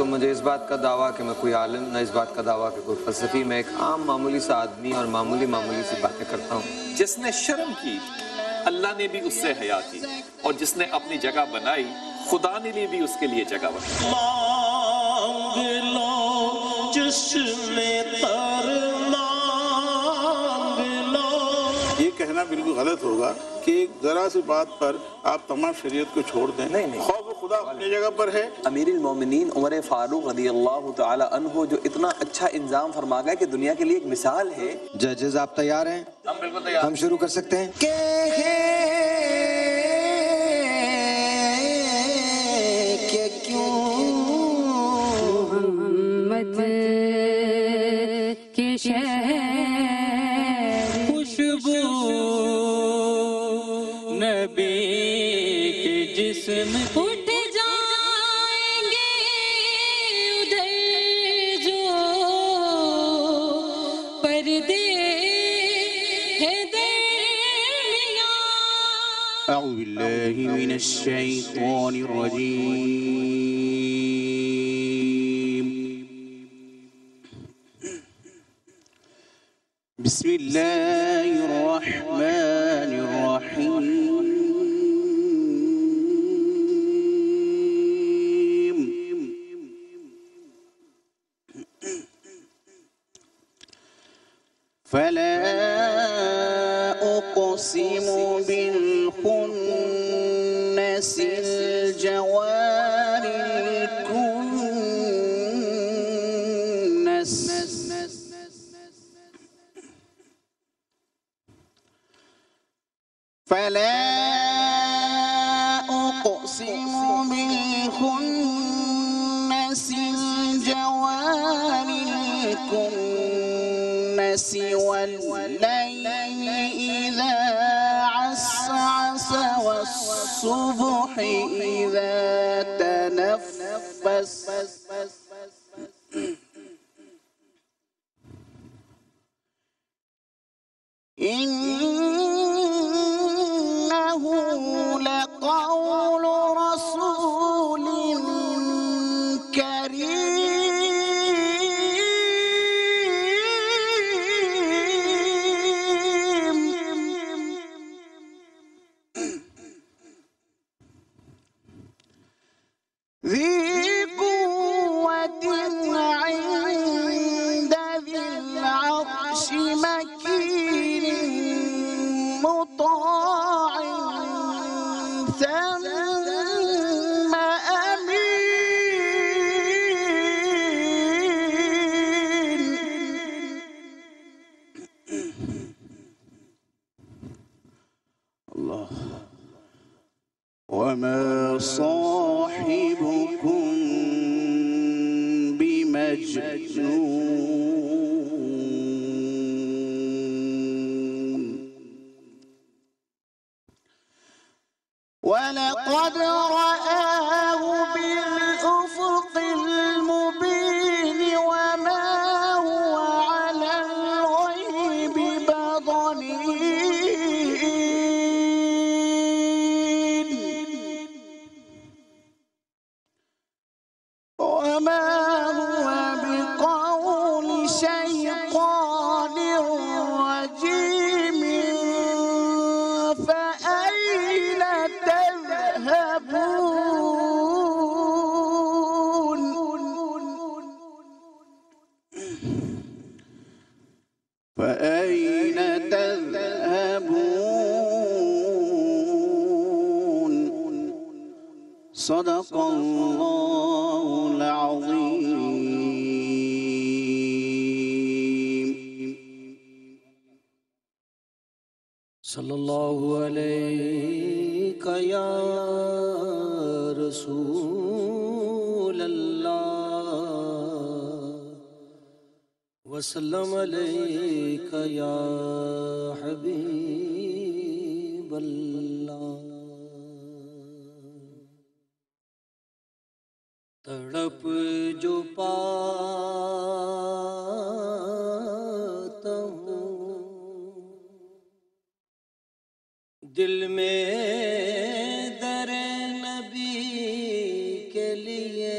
تو مجھے اس بات کا دعویٰ کہ میں کوئی عالم، نہ اس بات کا دعویٰ کہ کوئی فلسفی، میں ایک عام معمولی سا آدمی اور معمولی سی باتیں کرتا ہوں۔ جس نے شرم کی اللہ نے بھی اس سے حیا کی، اور جس نے اپنی جگہ بنائی خدا نے بھی اس کے لیے جگہ بنائی۔ مانگ لو جس نے تر مانگ لو۔ یہ کہنا بالکل غلط ہوگا کہ ایک ذرا سی بات پر آپ تمام شریعت کو چھوڑ دیں۔ نہیں۔ خوف خدا اپنی جگہ پر ہے۔ امیر المومنین عمر فاروق رضی اللہ تعالی عنہ جو اتنا اچھا انظام فرما گئے کہ دنیا کے لیے ایک مثال ہے۔ ججز آپ تیار ہیں؟ ہم بالکل تیار۔ ہم شروع کر سکتے ہیں؟ کہ کیوں محمد کے شہر خوشبو نبی کے جسم اٹھ جائیں گے ادھر جو پردے ہیں درمیان۔ اعوذ باللہ من الشیطان الرجیم۔ بسم اللہ الرحمن الرحیم۔ فلا أقسم بالخنس الجوار الكنس فلا أقسم بالخنس الجوار الكنس والليل إذا عسعس والصبح إذا تنفس إنه لقول رسول كريم ذي قوة عند ذي العرش مكين مطاع ثم أمين الله وما صاحبكم بمجنون ولقد رآه بالأفق المبين وما هو على الغيب بضنين وما هو بقول شيطان رجيم فأين تذهبون فأين تذهبون صدق الله العظيم صلی اللہ علیہ یا رسول اللہ وسلم علیک یا حبیب اللہ۔ تڑپ جو پاتا ہوں دل میں در نبی کے لیے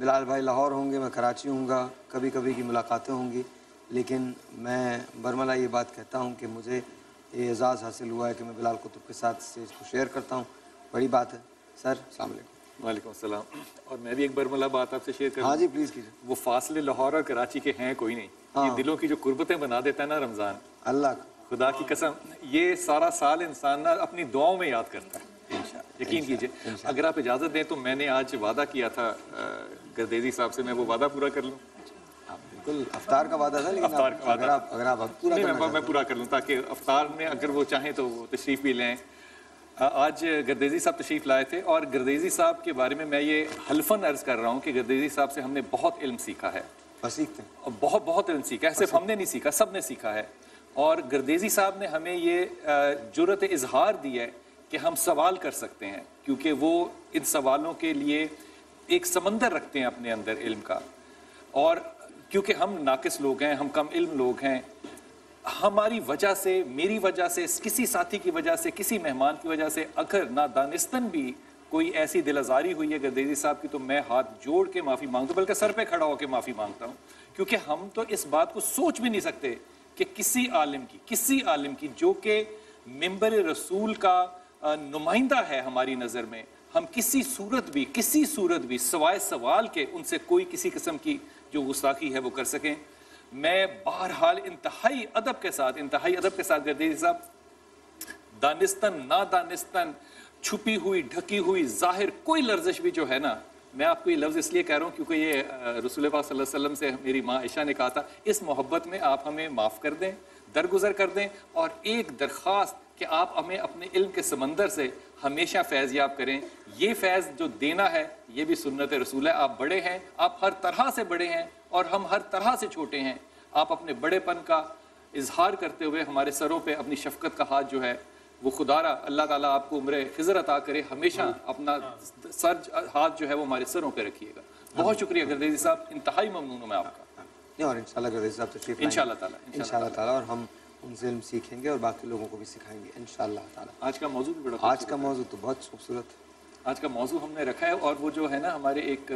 بلال بھائی لاہور ہوں گے، میں کراچی ہوں گا، کبھی کبھی کی ملاقاتیں ہوں گی، لیکن میں برملا یہ بات کہتا ہوں کہ مجھے یہ اعزاز حاصل ہوا ہے کہ میں بلال قطب کے ساتھ اسٹیج کو شیئر کرتا ہوں، بڑی بات ہے سر۔ السلام علیکم۔ وعلیکم السلام۔ اور میں بھی ایک برملا بات آپ سے شیئر کروں۔ ہاں جی پلیز کیجیے۔ وہ فاصلے لاہور اور کراچی کے ہیں کوئی نہیں، یہ دلوں کی جو قربتیں بنا دیتا ہے نا رمضان، اللہ کا خدا کی قسم یہ سارا سال انسان نا اپنی دعاؤں میں یاد کرتا ہے۔ یقین کیجئے، اگر آپ اجازت دیں تو میں نے آج وعدہ کیا تھا گردیزی صاحب سے، میں وہ وعدہ پورا کر لوں۔ بالکل افطار کا وعدہ تھا، لیکن افطار کا وعدہ، اگر آپ پورا نہیں کرنا میں پورا کر لوں تاکہ افطار میں اگر وہ چاہیں تو وہ تشریف بھی لیں۔ آج گردیزی صاحب تشریف لائے تھے، اور گردیزی صاحب کے بارے میں میں یہ حلفاً عرض کر رہا ہوں کہ گردیزی صاحب سے ہم نے بہت علم سیکھا ہے، سیکھتے ہیں، اور بہت علم سیکھا ہے، صرف ہم نے نہیں سیکھا، سب نے سیکھا ہے۔ اور گردیزی صاحب نے ہمیں یہ جرأت اظہار دی ہے کہ ہم سوال کر سکتے ہیں، کیونکہ وہ ان سوالوں کے لیے ایک سمندر رکھتے ہیں اپنے اندر علم کا، اور کیونکہ ہم ناقص لوگ ہیں، ہم کم علم لوگ ہیں، ہماری وجہ سے، میری وجہ سے، کسی ساتھی کی وجہ سے، کسی مہمان کی وجہ سے اگر نادانستاً بھی کوئی ایسی دل آزاری ہوئی ہے گردیزی صاحب کی، تو میں ہاتھ جوڑ کے معافی مانگتا ہوں، بلکہ سر پہ کھڑا ہو کے معافی مانگتا ہوں، کیونکہ ہم تو اس بات کو سوچ بھی نہیں سکتے کہ کسی عالم کی جو کہ منبر رسول کا نمائندہ ہے ہماری نظر میں، ہم کسی صورت بھی سوائے سوال کے ان سے کوئی کسی قسم کی جو گستاخی ہے وہ کر سکیں۔ میں بہرحال انتہائی ادب کے ساتھ گردیزی صاحب، دانستن نادانستن، چھپی ہوئی ڈھکی ہوئی ظاہر کوئی لرزش بھی جو ہے نا، میں آپ کو یہ لفظ اس لیے کہہ رہا ہوں کیونکہ یہ رسول پاک صلی اللہ علیہ وسلم سے میری ماں عائشہ نے کہا تھا، اس محبت میں آپ ہمیں معاف کر دیں، درگزر کر دیں، اور ایک درخواست کہ آپ ہمیں اپنے علم کے سمندر سے ہمیشہ فیض یاب کریں۔ یہ فیض جو دینا ہے یہ بھی سنت رسول ہے۔ آپ بڑے ہیں، آپ ہر طرح سے بڑے ہیں، اور ہم ہر طرح سے چھوٹے ہیں۔ آپ اپنے بڑے پن کا اظہار کرتے ہوئے ہمارے سروں پہ اپنی شفقت کا ہاتھ جو ہے وہ خدا را اللہ تعالیٰ آپ کو عمر خضر عطا کرے، ہمیشہ اپنا ہاتھ جو ہے وہ ہمارے سروں پہ رکھیے گا۔ بہت شکریہ گردیزی صاحب، انتہائی ممنون ہوں میں آپ کا۔ اور انشاءاللہ گردیزی صاحب تشریف لائیں گے انشاءاللہ تعالیٰ، اور ہم ان سے علم سیکھیں گے اور باقی لوگوں کو بھی سکھائیں گے انشاءاللہ تعالیٰ۔ آج کا موضوع بھی بڑا آج کا موضوع تو بہت خوبصورت ہے۔ آج کا موضوع ہم نے رکھا ہے، اور وہ جو ہے نا ہمارے ایک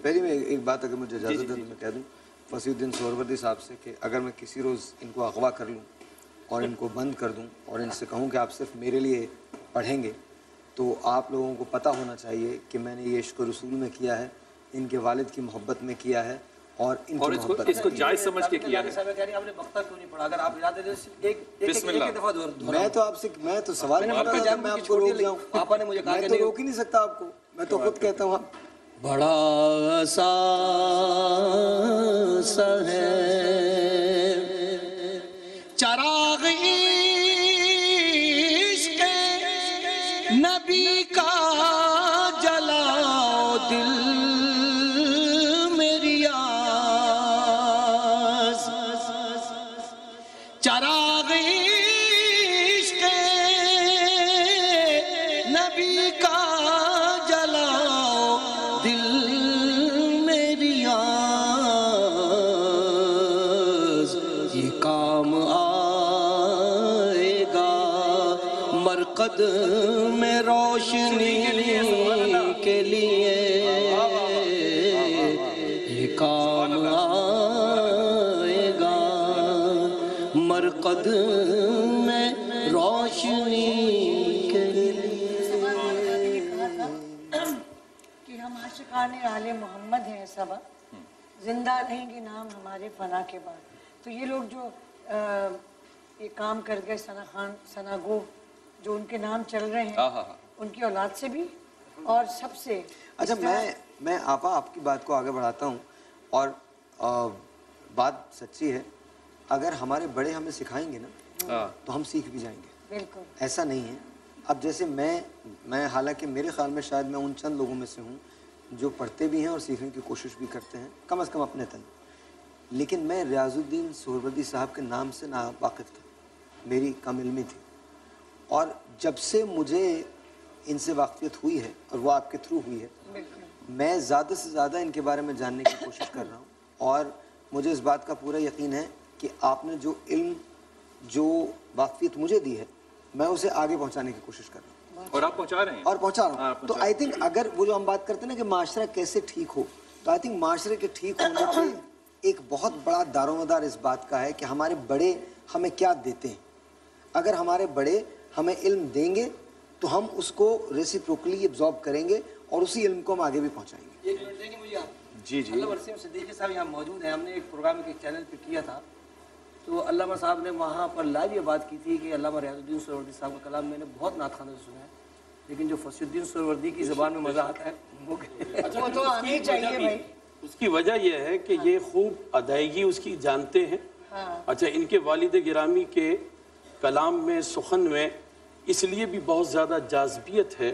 پہلی میں ایک بات اگر مجھے اجازت ہے تو میں کہہ دوں فصیح الدین سہروردی صاحب سے کہ اگر میں کسی روز ان کو اغوا کر لوں اور ان کو بند کر دوں اور ان سے کہوں کہ آپ صرف میرے لیے پڑھیں گے، تو آپ لوگوں کو پتہ ہونا چاہیے کہ میں نے یہ عشق و رسول میں کیا ہے، ان کے والد کی محبت میں کیا ہے، اور ان کی محبت اس کو جائز سمجھ کے کیا ہے۔ بسم اللہ۔ میں تو آپ سے میں تو سوال نہیں کر رہا، میں آپ کو روک جاؤں، میں تو روک ہی نہیں سکتا آپ کو، میں تو خود کہتا ہوں۔ بڑا احساس ہے چراغ عشق نبی کا جلاؤ دل میری آس، چراغ عشق نبی کا جلاؤ دل میری آس، یہ کام آئے گا مرقد میں روشنی کے لیے، یہ کام آئے گا مرقد میں روشنی کے لیے۔ کہ ہم عاشقان آل محمد ہیں سب، زندہ رہیں گے نام ہمارے فنا کے بعد۔ تو یہ لوگ جو یہ کام کر گئے، ثنا خان، ثنا گو، جو ان کے نام چل رہے ہیں، ان کی اولاد سے بھی اور سب سے۔ اچھا میں آپا آپ کی بات کو آگے بڑھاتا ہوں، اور بات سچی ہے، اگر ہمارے بڑے ہمیں سکھائیں گے نا تو ہم سیکھ بھی جائیں گے۔ بالکل ایسا نہیں ہے۔ اب جیسے میں حالانکہ میرے خیال میں شاید میں ان چند لوگوں میں سے ہوں جو پڑھتے بھی ہیں اور سیکھنے کی کوشش بھی کرتے ہیں، کم از کم اپنے تن، لیکن میں ریاض الدین سہروردی صاحب کے نام سے نا واقف تھا، میری کم علمی تھی، اور جب سے مجھے ان سے واقفیت ہوئی ہے اور وہ آپ کے تھرو ہوئی ہے، میں زیادہ سے زیادہ ان کے بارے میں جاننے کی کوشش کر رہا ہوں، اور مجھے اس بات کا پورا یقین ہے کہ آپ نے جو علم، جو واقفیت مجھے دی ہے، میں اسے آگے پہنچانے کی کوشش کر رہا ہوں، اور آپ پہنچا رہے ہیں، اور پہنچا رہا ہوں۔ تو آئی تھنک اگر وہ جو ہم بات کرتے ہیں نا کہ معاشرہ کیسے ٹھیک ہو، تو تو آئی تھنک معاشرے کے ٹھیک ہونے پہ ایک بہت بڑا دار و مدار اس بات کا ہے کہ ہمارے بڑے ہمیں کیا دیتے ہیں. اگر ہمارے بڑے ہمیں علم دیں گے تو ہم اس کو ریسیپروکلی ایبزارب کریں گے اور اسی علم کو ہم آگے بھی پہنچائیں گے. ایک منٹ دیں گے مجھے آپ؟ جی جی. علامہ وسیم صدیقی صاحب یہاں موجود ہیں. ہم نے ایک پروگرام ایک چینل پہ کیا تھا تو علامہ صاحب نے وہاں پر لائیو یہ بات کی تھی کہ علامہ ریاض الدین سہروردی صاحب کا کلام میں نے بہت نعت خوانوں سے سنا ہے لیکن جو فصیح الدین سہروردی کی زبان میں مزہ آتا ہے وہ وہ تو آنا ہی چاہیے بھائی. اس کی وجہ یہ ہے کہ یہ خوب ادائیگی اس کی جانتے ہیں. اچھا ان کے والد گرامی کے کلام میں سخن میں اس لیے بھی بہت زیادہ جاذبیت ہے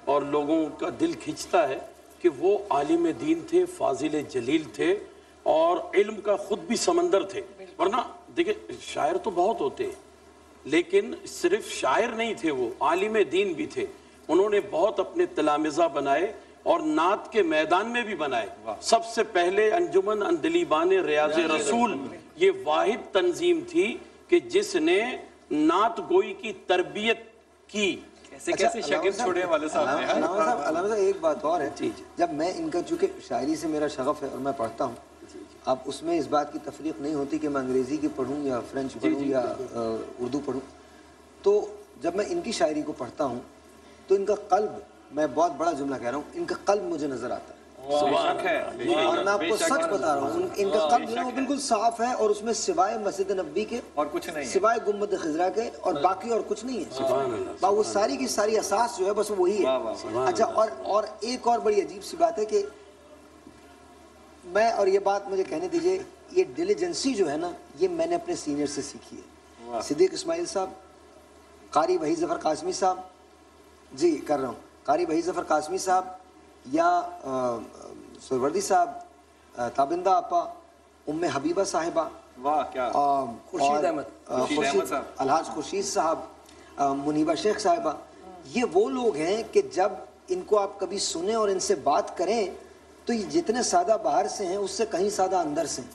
اور لوگوں کا دل کھنچتا ہے کہ وہ عالم دین تھے, فاضل جلیل تھے اور علم کا خود بھی سمندر تھے. ورنہ دیکھیں شاعر تو بہت ہوتے ہیں لیکن صرف شاعر نہیں تھے, وہ عالم دین بھی تھے. انہوں نے بہت اپنے تلامذہ بنائے اور نعت کے میدان میں بھی بنائے. سب سے پہلے انجمن اندلیبان ریاض رسول یہ واحد تنظیم تھی کہ جس نے نعت گوئی کی تربیت کی. کیسے شاگرد چھوڑے والے صاحب نے. علامہ صاحب ایک بات اور ہے, جب میں ان کا چونکہ شاعری سے میرا شغف ہے اور میں پڑھتا ہوں, اب اس میں اس بات کی تفریق نہیں ہوتی کہ میں انگریزی کی پڑھوں یا فرینچ پڑھوں یا اردو پڑھوں. تو جب میں ان کی شاعری کو پڑھتا ہوں تو ان کا قلب, میں بہت بڑا جملہ کہہ رہا ہوں, ان کا قلب مجھے نظر آتا ہے. اور میں آپ کو سچ بتا رہا ہوں ان کا قلب جو ہے وہ بالکل صاف ہے اور اس میں سوائے مسجد نبوی کے اور کچھ نہیں, سوائے گنبد خضرا کے اور باقی اور کچھ نہیں ہے. وہ ساری کی ساری اساس جو ہے بس وہی ہے. اچھا اور ایک اور بڑی عجیب سی بات ہے کہ میں, اور یہ بات مجھے کہنے دیجئے, یہ ڈیلیجنسی جو ہے نا یہ میں نے اپنے سینئر سے سیکھی ہے. صدیق اسماعیل صاحب, قاری وحید ظفر قاسمی صاحب, جی کر رہا ہوں, قاری وحید ظفر قاسمی صاحب یا سہروردی صاحب, تابندہ آپا, ام حبیبہ صاحبہ, واہ کیا, خورشید احمد, الحاج خورشید صاحب, منیبہ شیخ صاحبہ, یہ وہ لوگ ہیں کہ جب ان کو آپ کبھی سنیں اور ان سے بات کریں تو یہ جتنے سادہ باہر سے ہیں اس سے کہیں سادہ اندر سے ہیں,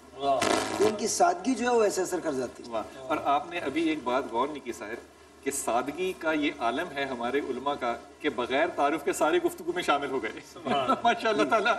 تو ان کی سادگی جو ہے وہ ایسے اثر کر جاتی ہے. اور آپ نے ابھی ایک بات غور نہیں کی صاحب کہ سادگی کا یہ عالم ہے ہمارے علماء کا کہ بغیر تعارف کے سارے گفتگو میں شامل ہو گئے. ماشاء اللہ تعالیٰ,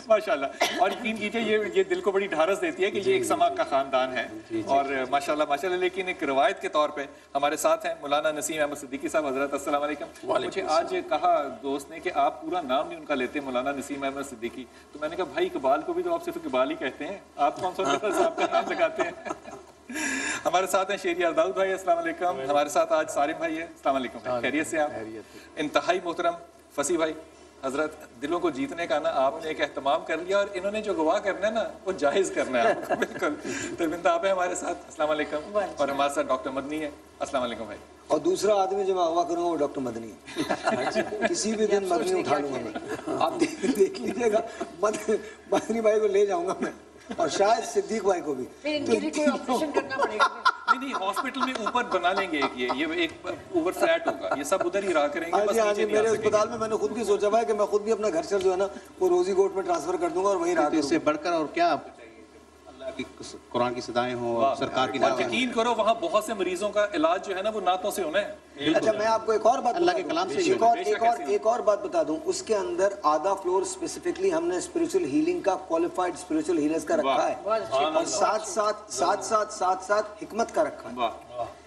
ماشاء اللہ. اور یقین کیجیے یہ دل کو بڑی ڈھارس دیتی ہے کہ یہ ایک سماع کا خاندان ہے اور ماشاء اللہ. لیکن ایک روایت کے طور پہ ہمارے ساتھ ہیں مولانا نسیم احمد صدیقی صاحب. حضرت السلام علیکم. مجھے آج کہا دوست نے کہ آپ پورا نام نہیں ان کا لیتے, مولانا نسیم احمد صدیقی. تو میں نے کہا بھائی اقبال کو بھی تو آپ صرف اقبال ہی کہتے ہیں, آپ کون سا صاحب کا نام لگاتے ہیں. ہمارے ساتھ ہیں شہریار داؤد بھائی, السلام علیکم. ہمارے ساتھ آج سارم بھائی ہے, السلام علیکم. خیریت سے آپ؟ انتہائی محترم فصیح بھائی. حضرت دلوں کو جیتنے کا نا آپ نے ایک اہتمام کر لیا اور انہوں نے جو گواہ کرنا ہے نا وہ جائز کرنا ہے. بالکل. تربندہ آپ ہیں ہمارے ساتھ, السلام علیکم. اور ہمارے ساتھ ڈاکٹر مدنی ہے, السلام علیکم بھائی. اور دوسرا آدمی جو میں اغوا کروں گا وہ ڈاکٹر مدنی ہے. کسی بھی دن مدنی اٹھا لوں گا میں, آپ دیکھ لیجیے گا. مدنی بھائی کو لے جاؤں گا میں, اور شاید صدیق بھائی کو بھی. پھر ان کے لیے کوئی آپریشن کرنا پڑے گا. نہیں ہاسپٹل میں اوپر بنا لیں گے یہ ایک اوور فلیٹ ہوگا, یہ سب ادھر ہی رہا کریں گے. ہاں جی, میرے اسپتال میں نے خود بھی سوچا ہوا ہے کہ میں خود بھی اپنا گھر سے جو ہے نا وہ روزی گوٹ میں ٹرانسفر کر دوں گا اور وہی رہا کروں گا. اس سے بڑھ کر اور کیا اللہ کی قرآن کی صدائیں ہوں, سرکار کی دعوت. یقین کرو وہاں بہت سے مریضوں کا علاج جو ہے نا وہ نعتوں سے ہونا ہے. اچھا میں آپ کو ایک اور بات, اللہ کے کلام سے ایک اور بات بتا دوں. اس کے اندر آدھا فلور اسپیسیفکلی ہم نے اسپریچول ہیلنگ کا, کوالیفائڈ اسپریچول ہیلرز کا رکھا ہے, اور ساتھ ساتھ حکمت کا رکھا ہے.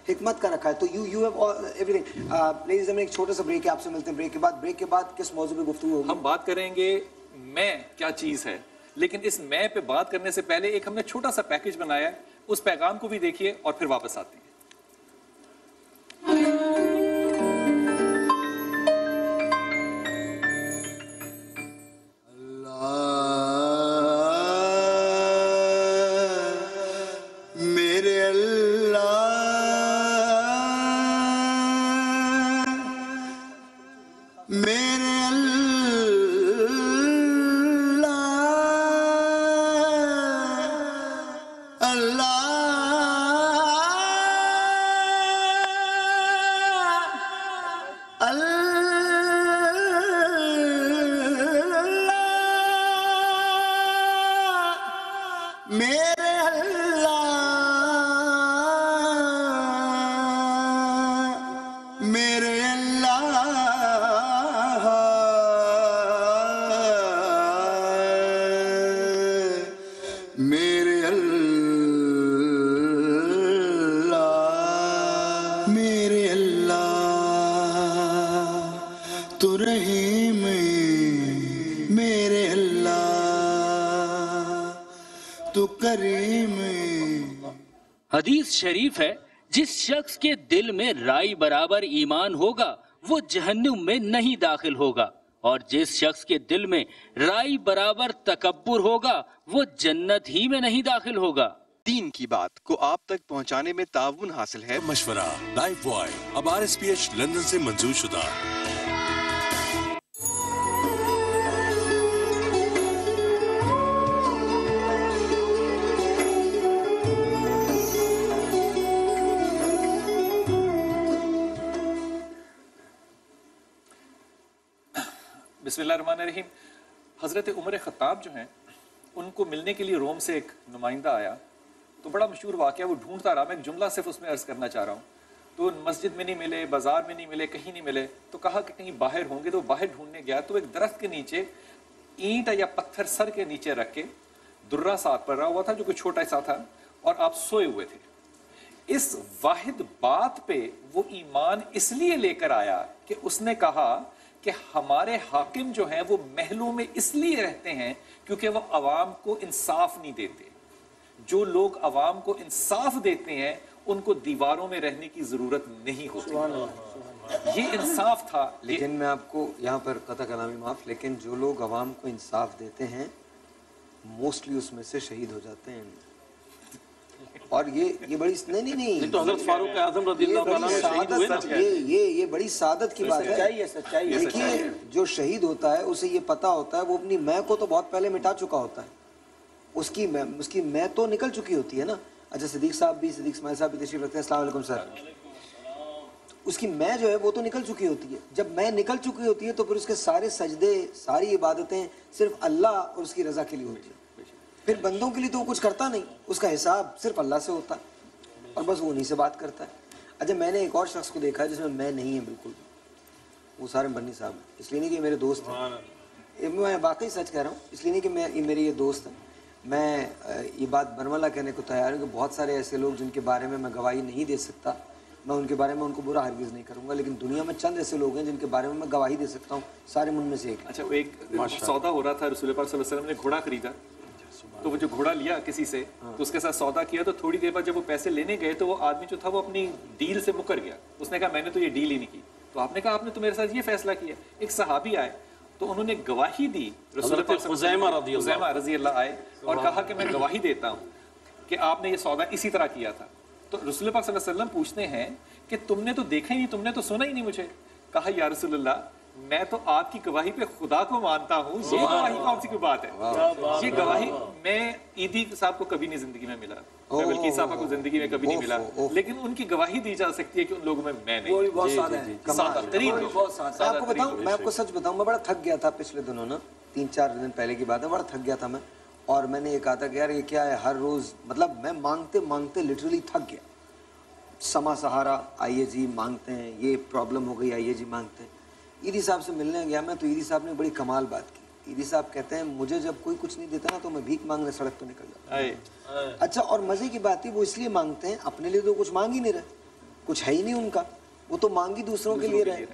حکمت کا رکھا ہے. تو you have every thing. Please ہمیں ایک چھوٹا سا بریک ہے, آپ سے ملتے ہیں بریک کے بعد کس موضوع پہ گفتگو ہوگی؟ ہم بات کریں گے میں کیا چیز ہے, لیکن اس میں پہ بات کرنے سے پہلے ایک ہم نے چھوٹا سا پیکج بنایا ہے, اس پیغام کو بھی دیکھیے اور پھر واپس آتے ہیں. اللہ کریم میرے اللہ تو کریم. حدیث شریف ہے جس شخص کے دل میں رائی برابر ایمان ہوگا وہ جہنم میں نہیں داخل ہوگا، اور جس شخص کے دل میں رائی برابر تکبر ہوگا وہ جنت ہی میں نہیں داخل ہوگا. دین کی بات کو آپ تک پہنچانے میں تعاون حاصل ہے. مشورہ لائف بوائے اب RSPH لندن سے منظور شدہ. بسم اللہ الرحمن الرحیم. حضرت عمر خطاب جو ہیں ان کو ملنے کے لیے روم سے ایک نمائندہ آیا، تو بڑا مشہور واقعہ وہ ڈھونڈتا رہا. میں ایک جملہ صرف اس میں عرض کرنا چاہ رہا ہوں. تو مسجد میں نہیں ملے، بازار میں نہیں ملے، کہیں نہیں ملے، تو کہا کہ کہیں باہر ہوں گے. تو باہر ڈھونڈنے گیا تو ایک درخت کے نیچے اینٹ یا پتھر سر کے نیچے رکھ کے درہ ساتھ پر رہا ہوا تھا جو کہ چھوٹا سا تھا، اور آپ سوئے ہوئے تھے. اس واحد بات پہ وہ ایمان اس لیے لے کر آیا کہ اس نے کہا کہ ہمارے حاکم جو ہیں وہ محلوں میں اس لیے رہتے ہیں کیونکہ وہ عوام کو انصاف نہیں دیتے. جو لوگ عوام کو انصاف دیتے ہیں ان کو دیواروں میں رہنے کی ضرورت نہیں ہوتی. یہ انصاف تھا. لیکن میں آپ کو یہاں پر قطع کلامی معاف، لیکن جو لوگ عوام کو انصاف دیتے ہیں موسٹلی اس میں سے شہید ہو جاتے ہیں. اور یہ بڑی نہیں تو حضرت فاروق اعظم رضی اللہ عنہ شہید ہوئے نا. یہ بڑی سعادت کی بات ہے. دیکھیے جو شہید ہوتا ہے اسے یہ پتا ہوتا ہے وہ اپنی میں کو تو بہت پہلے مٹا چکا ہوتا ہے. اس کی میں تو نکل چکی ہوتی ہے نا. اچھا صدیق اسماعیل صاحب بھی تشریف رکھتے ہیں. السلام علیکم سر. اس کی میں جو ہے وہ تو نکل چکی ہوتی ہے. جب میں نکل چکی ہوتی ہے تو پھر اس کے سارے سجدے ساری عبادتیں صرف اللہ اور اس کی رضا کے لیے ہوتی ہیں. پھر بندوں کے لیے تو وہ کچھ کرتا نہیں، اس کا حساب صرف اللہ سے ہوتا ہے اور بس وہ انہیں سے بات کرتا ہے. اچھا میں نے ایک اور شخص کو دیکھا ہے جس میں نہیں ہے بالکل. وہ سارے بنی صاحب ہیں. اس لیے نہیں کہ میرے دوست ہیں، میں واقعی سچ کہہ رہا ہوں. اس لیے نہیں کہ میرے یہ دوست ہیں. میں یہ بات برملا کہنے کو تیار ہوں کہ بہت سارے ایسے لوگ جن کے بارے میں گواہی نہیں دے سکتا، میں ان کے بارے میں ان کو برا ہرگز نہیں کروں گا. لیکن دنیا میں چند ایسے لوگ ہیں جن کے بارے میں گواہی دے سکتا ہوں. سارے من میں سے ایک. اچھا ایک سودا ہو رہا تھا، رسول پاک صلی اللہ علیہ وسلم نے گھوڑا خریدا. تو وہ جو گھوڑا لیا کسی سے تو اس کے ساتھ سودا کیا، تو تھوڑی دیر بعد جب وہ پیسے لینے گئے تو وہ آدمی جو تھا وہ اپنی ڈیل سے مکر گیا. اس نے کہا میں نے تو یہ ڈیل ہی نہیں کی. تو آپ نے کہا آپ نے تو میرے ساتھ یہ فیصلہ کیا. ایک صحابی آئے تو انہوں نے گواہی دی. رسول خزیمہ رضی اللہ آئے اور کہا کہ میں گواہی دیتا ہوں کہ آپ نے یہ سودا اسی طرح کیا تھا. تو رسول پاک صلی اللہ علیہ وسلم پوچھتے ہیں کہ تم نے تو دیکھا ہی نہیں، تم نے تو سنا ہی نہیں مجھے. کہا یا رسول اللہ میں تو آپ کی گواہی پہ خدا کو مانتا ہوں. یہ گواہی کون سی کوئی بات ہے؟ یہ گواہی میں عیدی صاحب کو کبھی نہیں زندگی میں ملا، بلکہ صاحبہ کو زندگی میں کبھی نہیں ملا، لیکن ان کی گواہی دی جا سکتی ہے کہ ان لوگوں میں میں نہیں. میں آپ کو سچ بتاؤں، میں بڑا تھک گیا تھا پچھلے دنوں نا، 3-4 دن پہلے کی بات ہے. بڑا تھک گیا تھا میں، اور میں نے یہ کہا تھا کہ یار یہ کیا ہے ہر روز، مطلب میں مانگتے مانگتے لٹرلی تھک گیا. سما سہارا آئیے جی مانگتے ہیں، یہ پرابلم ہو گئی آئیے جی مانگتے ہیں. عیدی صاحب سے ملنے گیا میں تو عیدی صاحب نے بڑی کمال بات کی. عیدی صاحب کہتے ہیں مجھے جب کوئی کچھ نہیں دیتا نا تو میں بھیک مانگنے سڑک پہ نکل جاتا. اچھا اور مزے کی بات ہے وہ اس لیے مانگتے ہیں، اپنے لیے تو کچھ مانگ ہی نہیں رہے، کچھ ہے ہی نہیں ان کا، وہ تو مانگی دوسروں کے لیے رہے.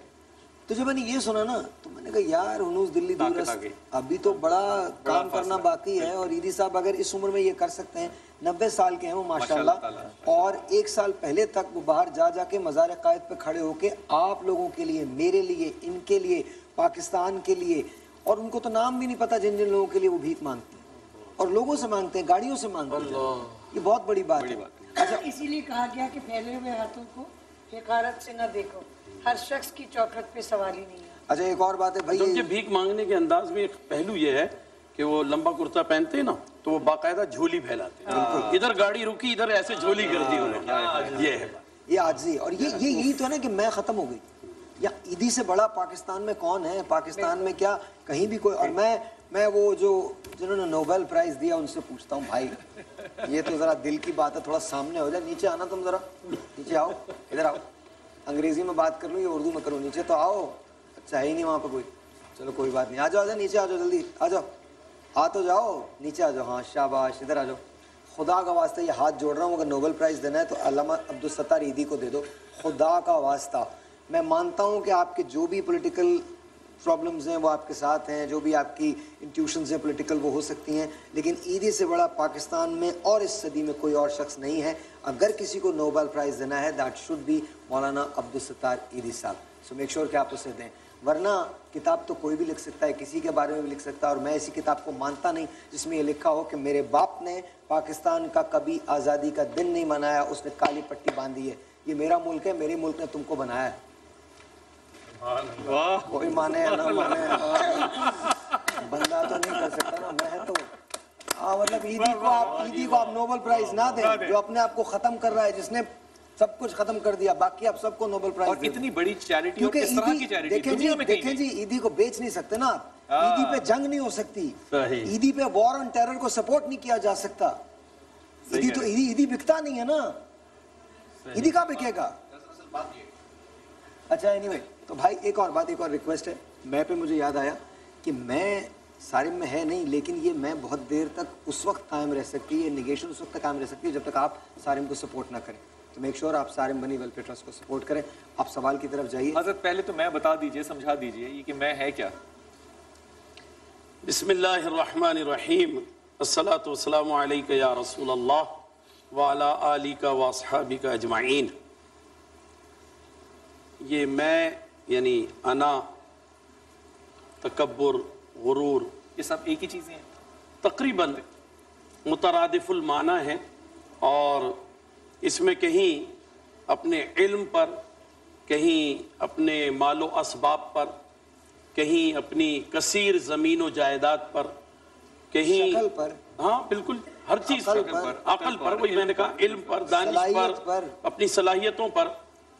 تو جب میں نے یہ سنا نا تو میں نے کہا یار ہنوز دلی دور ابھی تو بڑا کام کرنا باقی ہے. اور عیدی صاحب اگر اس عمر میں یہ کر سکتے ہیں، 90 سال کے ہیں وہ ماشاءاللہ، اور 1 سال پہلے تک وہ باہر جا کے مزار قائد پہ کھڑے ہو کے آپ لوگوں کے لیے، میرے لیے، ان کے لیے، پاکستان کے لیے، اور ان کو تو نام بھی نہیں پتا جن جن لوگوں کے لیے وہ بھیک مانگتے ہیں اور لوگوں سے مانگتے ہیں، گاڑیوں سے مانگتے ہیں. یہ بہت بڑی بات ہے. اچھا اسی لیے کہا گیا کہ پھیلے ہوئے ہاتھوں کو حقارت سے نہ دیکھو، ہر شخص کی چوکھٹ پہ سوال ہی نہیں ہے. اچھا ایک اور بات ہے بھائی، ان کے بھیک مانگنے کے انداز میں ایک پہلو یہ ہے کہ وہ لمبا کرتا پہنتے ہیں نا تو وہ باقاعدہ جھولی پھیلاتے ہیں. ادھر گاڑی رکی ادھر ایسے جھولی کر دی انہوں نے. یہ ہے یہ عاجزی. اور یہی تو ہے نا کہ میں ختم ہو گئی. یا عیدی سے بڑا پاکستان میں کون ہے؟ پاکستان میں کیا کہیں بھی کوئی. اور میں وہ جو جنہوں نے نوبل پرائز دیا ان سے پوچھتا ہوں بھائی یہ تو ذرا دل کی بات ہے، تھوڑا سامنے ہو جائے. نیچے آنا تم، ذرا نیچے آؤ، ادھر آؤ. انگریزی میں بات کر لوں یا اردو میں کروں؟ نیچے تو آؤ. اچھا ہے ہی نہیں وہاں پہ کوئی. چلو کوئی بات نہیں، آ جاؤ نیچے آ جاؤ، جلدی آ جاؤ، آ تو جاؤ، نیچے آ جاؤ. ہاں شاباش، ادھر آ جاؤ. خدا کا واسطہ یہ ہاتھ جوڑ رہا ہوں، اگر نوبل پرائز دینا ہے تو علامہ عبدالستار عیدی کو دے دو. خدا کا واسطہ میں مانتا ہوں کہ آپ کے جو بھی پولیٹیکل پرابلمز ہیں وہ آپ کے ساتھ ہیں, جو بھی آپ کی انٹیوشنز ہیں پولیٹیکل وہ ہو سکتی ہیں, لیکن عیدی سے بڑا پاکستان میں اور اس صدی میں کوئی اور شخص نہیں ہے. اگر کسی کو نوبل پرائز دینا ہے دیٹ شوڈ بی مولانا عبدالستار عیدی صاحب. سو میک شیور کہ آپ اسے دیں, ورنہ کتاب تو کوئی بھی لکھ سکتا ہے, کسی کے بارے میں بھی لکھ سکتا ہے, اور میں ایسی کتاب کو مانتا نہیں جس میں یہ لکھا ہو کہ میرے باپ نے پاکستان کا کبھی آزادی کا دن نہیں منایا, اس نے کالی پٹی باندھی ہے. یہ میرا ملک ہے, میرے ملک نے تم کو بنایا ہے. کوئی مانے یا نہ مانے, بندہ تو نہیں کر سکتا نا, میں تو مطلب عیدی کو آپ نوبل پرائز نہ دیں جو اپنے آپ کو ختم کر رہا ہے, جس نے سب کچھ ختم کر دیا, باقی آپ سب کو نوبل پرائز. اور اتنی بڑی چیریٹی, اور کس طرح کی چیریٹی دنیا میں کہیں دیکھیں جی, عیدی کو بیچ نہیں سکتے نا آپ, عیدی پہ جنگ نہیں ہو سکتی, عیدی پہ وار آن ٹیرر کو سپورٹ نہیں کیا جا سکتا. عیدی تو عیدی بکتا نہیں ہے نا, عیدی کہاں بکے گا. اچھا اینی وے, تو بھائی ایک اور بات, ایک اور ریکویسٹ ہے. میں پہ مجھے یاد آیا کہ میں سارم میں ہے نہیں, لیکن یہ میں بہت دیر تک اس وقت قائم رہ سکتی ہے, نیگیشن اس وقت تک قائم رہ سکتی ہے جب تک آپ سارم کو سپورٹ نہ کریں. تو میک شور آپ سارم بنی ویلفیئر ٹرسٹ کو سپورٹ کریں. آپ سوال کی طرف جائیے. حضرت پہلے تو میں بتا دیجئے, سمجھا دیجئے یہ کہ میں ہے کیا. بسم اللہ الرحمن الرحیم, الصلاۃ والسلام علیک یا رسول اللہ وعلی آلک واصحابک اجمعین. یہ میں یعنی انا, تکبر, غرور, یہ سب ایک ہی چیزیں ہیں, تقریباً مترادف المعنی ہیں, اور اس میں کہیں اپنے علم پر, کہیں اپنے مال و اسباب پر, کہیں اپنی کثیر زمین و جائیداد پر, کہیں شکل پر, ہاں بالکل ہر چیز پر, عقل پر, وہی میں نے کہا, علم پر, دانش پر, اپنی صلاحیتوں پر,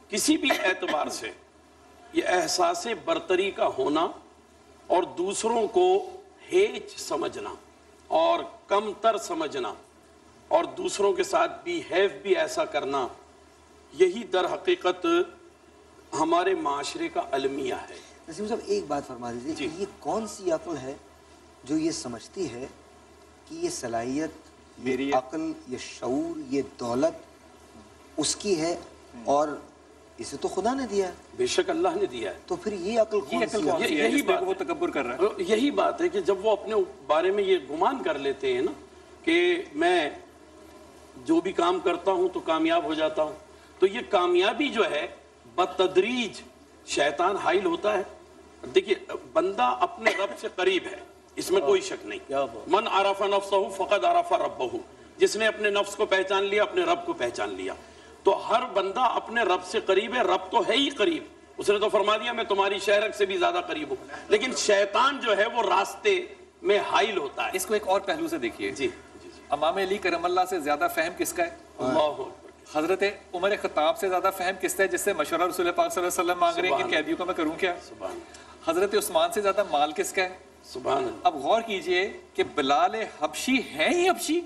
کسی بھی اعتبار سے یہ احساس برتری کا ہونا اور دوسروں کو ہیچ سمجھنا اور کم تر سمجھنا اور دوسروں کے ساتھ بیہیو بھی ایسا کرنا, یہی در حقیقت ہمارے معاشرے کا المیہ ہے. نسیم صاحب ایک بات فرما دیجیے, یہ کون سی عقل ہے جو یہ سمجھتی ہے کہ یہ صلاحیت, یہ عقل, یہ شعور, یہ دولت اس کی ہے اور اسے تو خدا نے دیا ہے. بے شک اللہ نے دیا ہے. تو پھر یہ عقل کون سی ہے؟ یہی بات وہ تکبر کر رہا ہے. یہی بات ہے کہ جب وہ اپنے بارے میں یہ گمان کر لیتے ہیں نا کہ میں جو بھی کام کرتا ہوں تو کامیاب ہو جاتا ہوں, تو یہ کامیابی جو ہے بتدریج شیطان حائل ہوتا ہے. دیکھیے بندہ اپنے رب سے قریب ہے, اس میں کوئی شک نہیں. من عرف نفسہ فقد عرف ربہ, جس نے اپنے نفس کو پہچان لیا اپنے رب کو پہچان لیا. تو ہر بندہ اپنے رب سے قریب ہے, رب تو ہے ہی قریب, اس نے تو فرما دیا میں تمہاری شہرک سے بھی زیادہ قریب ہوں. لیکن شیطان جو ہے وہ راستے میں حائل ہوتا ہے. اس کو ایک اور پہلو سے دیکھیے. جی, امام علی کرم اللہ سے زیادہ فہم کس کا ہے؟ اللہ. حضرت عمر خطاب سے زیادہ فہم کس کا ہے جس سے مشورہ رسول پاک صلی اللہ علیہ وسلم مانگ رہے ہیں کہ قیدیوں کا میں کروں کیا؟ حضرت عثمان سے زیادہ مال کس کا ہے؟ سبحان اللہ. اب غور کیجئے کہ بلال حبشی ہیں ہی حبشی,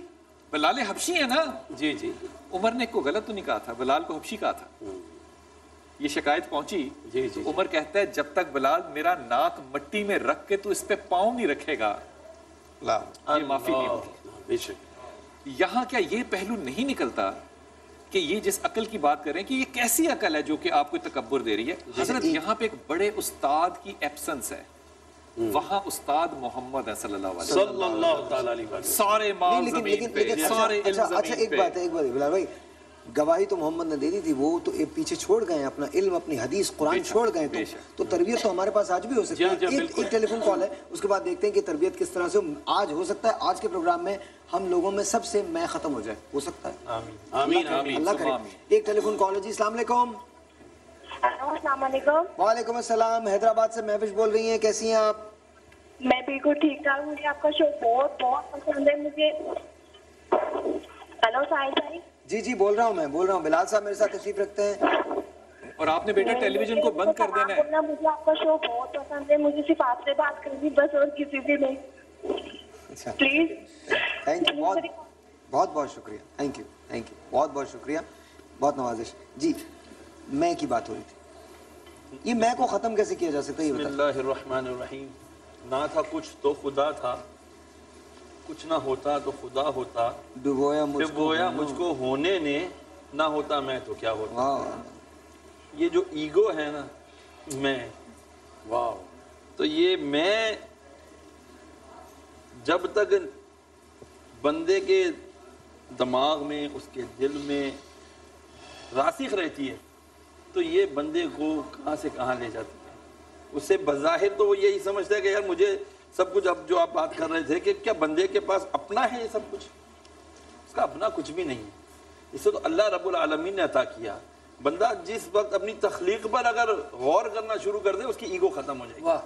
بلال حبشی ہے نا. جی جی, عمر نے کو غلط تو نہیں کہا تھا, بلال کو حبشی کہا تھا. یہ شکایت پہنچی. جی جی, عمر کہتا ہے جب تک بلال میرا ناک مٹی میں رکھ کے تو اس پہ پاؤں نہیں رکھے گا یہ معافی نہیں ہوگی. بے شک. یہاں کیا یہ پہلو نہیں نکلتا کہ یہ جس عقل کی بات کریں کہ یہ کیسی عقل ہے جو کہ آپ کو تکبر دے رہی ہے؟ حضرت یہاں پہ ایک بڑے استاد کی ایبسنس ہے, وہاں استاد محمد ہے صلی اللہ علیہ وسلم. سارے مال زمین پہ, سارے علم زمین پہ. اچھا ایک بات ہے بلال بھائی, گواہی تو محمد نے دے دی تھی, وہ تو پیچھے چھوڑ گئے اپنا علم, اپنی حدیث قرآن چھوڑ گئے, تو تربیت تو ہمارے پاس آج بھی ہو سکتی ہے. ایک ٹیلی فون کال ہے, اس کے بعد دیکھتے ہیں کہ تربیت کس طرح سے آج ہو سکتا ہے. آج کے پروگرام میں ہم لوگوں میں سب سے میں ختم ہو جائے, ہو سکتا ہے. آمین اللہ کرے. ایک ٹیلی فون کال ہے جی. السلام علیکم. السلام علیکم. وعلیکم السلام. حیدرآباد سے محوش بول رہی ہیں, کیسی ہیں آپ؟ میں بالکل ٹھیک ٹھاک. مجھے آپ کا شو بہت بہت پسند ہے. مجھے ہلو ساحل بھائی. جی جی بول رہا ہوں, میں بول رہا ہوں. بلال صاحب میرے ساتھ تشریف رکھتے ہیں. اور آپ نے بیٹا ٹیلی ویژن کو بند کر دینا ہے. مجھے آپ کا شو بہت پسند ہے, مجھے صرف آپ سے بات کرنی بس, اور کسی سے نہیں. پلیز. تھینک یو, بہت بہت شکریہ. تھینک یو, بہت بہت شکریہ, بہت نوازش. جی میں کی بات ہو رہی تھی, یہ میں کو ختم کیسے کیا جا سکتا ہے؟ بسم اللہ الرحمن الرحیم. نہ تھا کچھ تو خدا تھا, کچھ نہ ہوتا تو خدا ہوتا, ڈبویا مجھ کو ہونے نے, نہ ہوتا میں تو کیا ہوتا. یہ جو ایگو ہے نا, میں, واو. تو یہ میں جب تک بندے کے دماغ میں اس کے دل میں راسخ رہتی ہے تو یہ بندے کو کہاں سے کہاں لے جاتی ہے. اس سے بظاہر تو وہ یہی سمجھتا ہے کہ یار مجھے سب کچھ, اب جو آپ بات کر رہے تھے کہ کیا بندے کے پاس اپنا ہے یہ سب کچھ؟ اس کا اپنا کچھ بھی نہیں ہے. اسے تو اللہ رب العالمین نے عطا کیا. بندہ جس وقت اپنی تخلیق پر اگر غور کرنا شروع کر دے اس کی ایگو ختم ہو جائے گی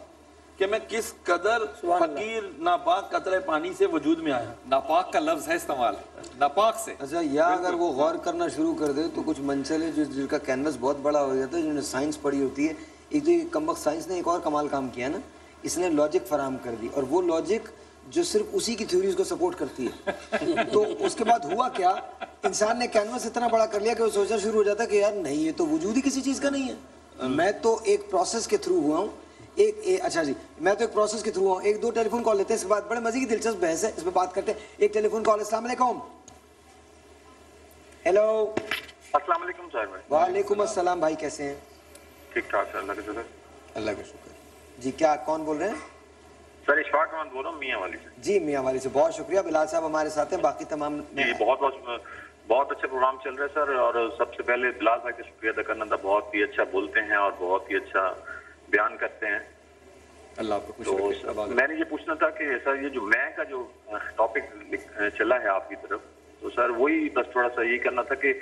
کہ میں کس قدر فقیر ناپاک قطرے پانی سے وجود میں آیا. ناپاک کا لفظ ہے استعمال, ناپاک سے. اچھا, یا اگر وہ غور کرنا شروع کر دے تو کچھ منچلے جن کا کینوس بہت بڑا ہو جاتا ہے, جنہوں نے سائنس پڑھی ہوتی ہے. ایک تو یہ کمبخت سائنس نے ایک اور کمال کام کیا نا, اس نے لاجک فراہم کر دی, اور وہ لاجک جو صرف اسی کی تھیوریز کو سپورٹ کرتی ہے. تو اس کے بعد ہوا کیا, انسان نے کینوس اتنا بڑا کر لیا کہ وہ سوچنا شروع ہو جاتا کہ یار نہیں, یہ تو وجود ہی کسی چیز کا نہیں ہے. میں تو ایک پروسیس کے تھرو ہوا ہوں. اچھا جی, میں تو ایک پروسیس کے تھرو ہوا ہوں. ایک دو ٹیلی فون کال لیتے ہیں, اس کے بعد بڑے مزے کی دلچسپ بحث ہے, اس پہ بات کرتے ہیں. ایک ٹیلی فون کال. السلام علیکم. ہیلو. السلام علیکم صاحب. وعلیکم السلام بھائی, کیسے ہیں؟ ٹھیک ٹھاک سر, اللہ کا شکر. اللہ کا شکر. جی کیا, کون بول رہے ہیں؟ سر اشفاق احمد بول رہا ہوں میاں والی سے. جی میاں والی سے, بہت شکریہ. بلال صاحب ہمارے ساتھ ہیں, باقی تمام جی بہت اچھا پروگرام چل رہا ہے سر. اور سب سے پہلے بلال بھائی کا شکریہ ادا کرنا تھا, بہت ہی اچھا بولتے ہیں اور بہت ہی اچھا بیان کرتے ہیں. اللہ آپ کو خوش رکھے. میں نے یہ پوچھنا تھا کہ سر یہ جو میں کا جو ٹاپک چلا ہے آپ کی طرف, تو سر وہی بس تھوڑا سا یہی کرنا تھا کہ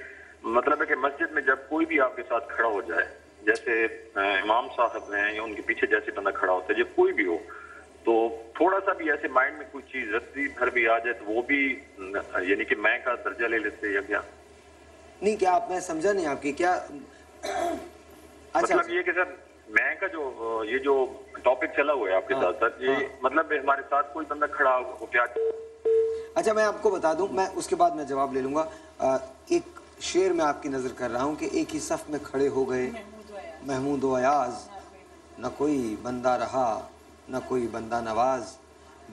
مطلب ہے کہ مسجد میں جب کوئی بھی آپ کے ساتھ کھڑا ہو جائے, جیسے امام صاحب ہیں یا ان کے پیچھے جیسے بندہ کھڑا ہوتا ہے, جب کوئی بھی ہو تو تھوڑا سا بھی ایسے مائنڈ میں کوئی چیز رتی بھر بھی آ جائے تو وہ بھی یعنی کہ میں کا درجہ لے لیتے یا کیا نہیں. کیا آپ, میں سمجھا نہیں آپ کی کیا مطلب یہ کہ سر میں کا جو یہ جو ٹاپک چلا ہوا ہے آپ کے ساتھ سر, یہ مطلب ہمارے ساتھ کوئی بندہ کھڑا ہو کیا. اچھا میں آپ کو بتا دوں, میں اس کے بعد میں جواب لے لوں گا. ایک شعر میں آپ کی نظر کر رہا ہوں کہ ایک ہی صف میں کھڑے ہو گئے محمود و ایاز, نہ کوئی بندہ رہا نہ کوئی بندہ نواز,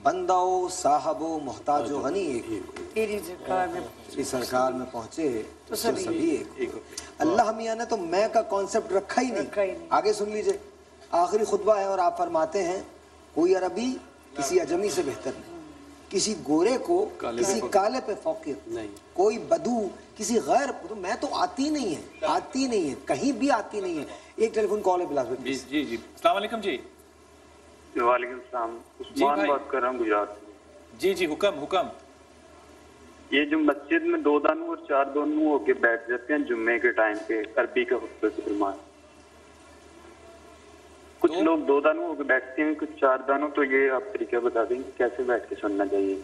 بندہ و صاحب و محتاج و غنی ایک, تیری سرکار میں پہنچے تو سبھی ایک. اللہ میاں نے تو میں کا کانسیپٹ رکھا ہی نہیں. آگے سن لیجئے, آخری خطبہ ہے اور آپ فرماتے ہیں کوئی عربی کسی عجمی سے بہتر نہیں, کسی گورے کو کسی کالے پہ فوقیت نہیں, کوئی بدو کسی غیر, تو میں تو آتی نہیں ہے کہیں بھی آتی نہیں ہے. ایک ٹیلی فون کال ہے بلاس بھائی. جی جی السلام علیکم. جی وعلیکم السلام, عثمان بات کر رہا ہوں گجرات سے. جی حکم. یہ جو مسجد میں 2 دانوں اور 4 دانوں ہو کے بیٹھ جاتے ہیں جمعے کے ٹائم پہ عربی کا خطبہ کے درمیان, کچھ لوگ 2 دانوں ہو کے بیٹھتے ہیں, کچھ 4 دانوں, تو یہ آپ طریقہ بتا دیں کہ کیسے بیٹھ کے سننا چاہیے.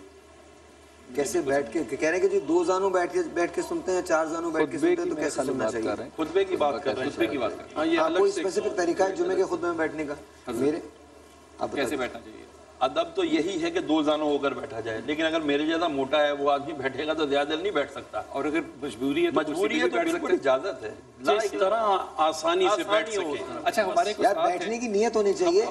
کیسے بیٹھ کے کہہ رہے ہیں کہ جو 2 زانوں بیٹھ کے سنتے ہیں, 4 زانوں بیٹھ کے سنتے ہیں, تو کیسے سننا چاہیے؟ خطبے کی بات کر رہے ہیں. کوئی اسپیسیفک طریقہ ہے جمعے کے خطبے میں بیٹھنے کا؟ میرے کیسے بیٹھنا چاہیے؟ ادب تو یہی ہے کہ 2 زانوں ہو کر بیٹھا جائے, لیکن اگر میرے جیسا موٹا ہے وہ آدمی بیٹھے گا تو زیادہ نہیں بیٹھ سکتا, اور اگر مجبوری ہے تو بالکل اجازت ہے, اس طرح آسانی سے بیٹھ سکے. اچھا ہمارے بیٹھنے کی نیت ہونی چاہیے.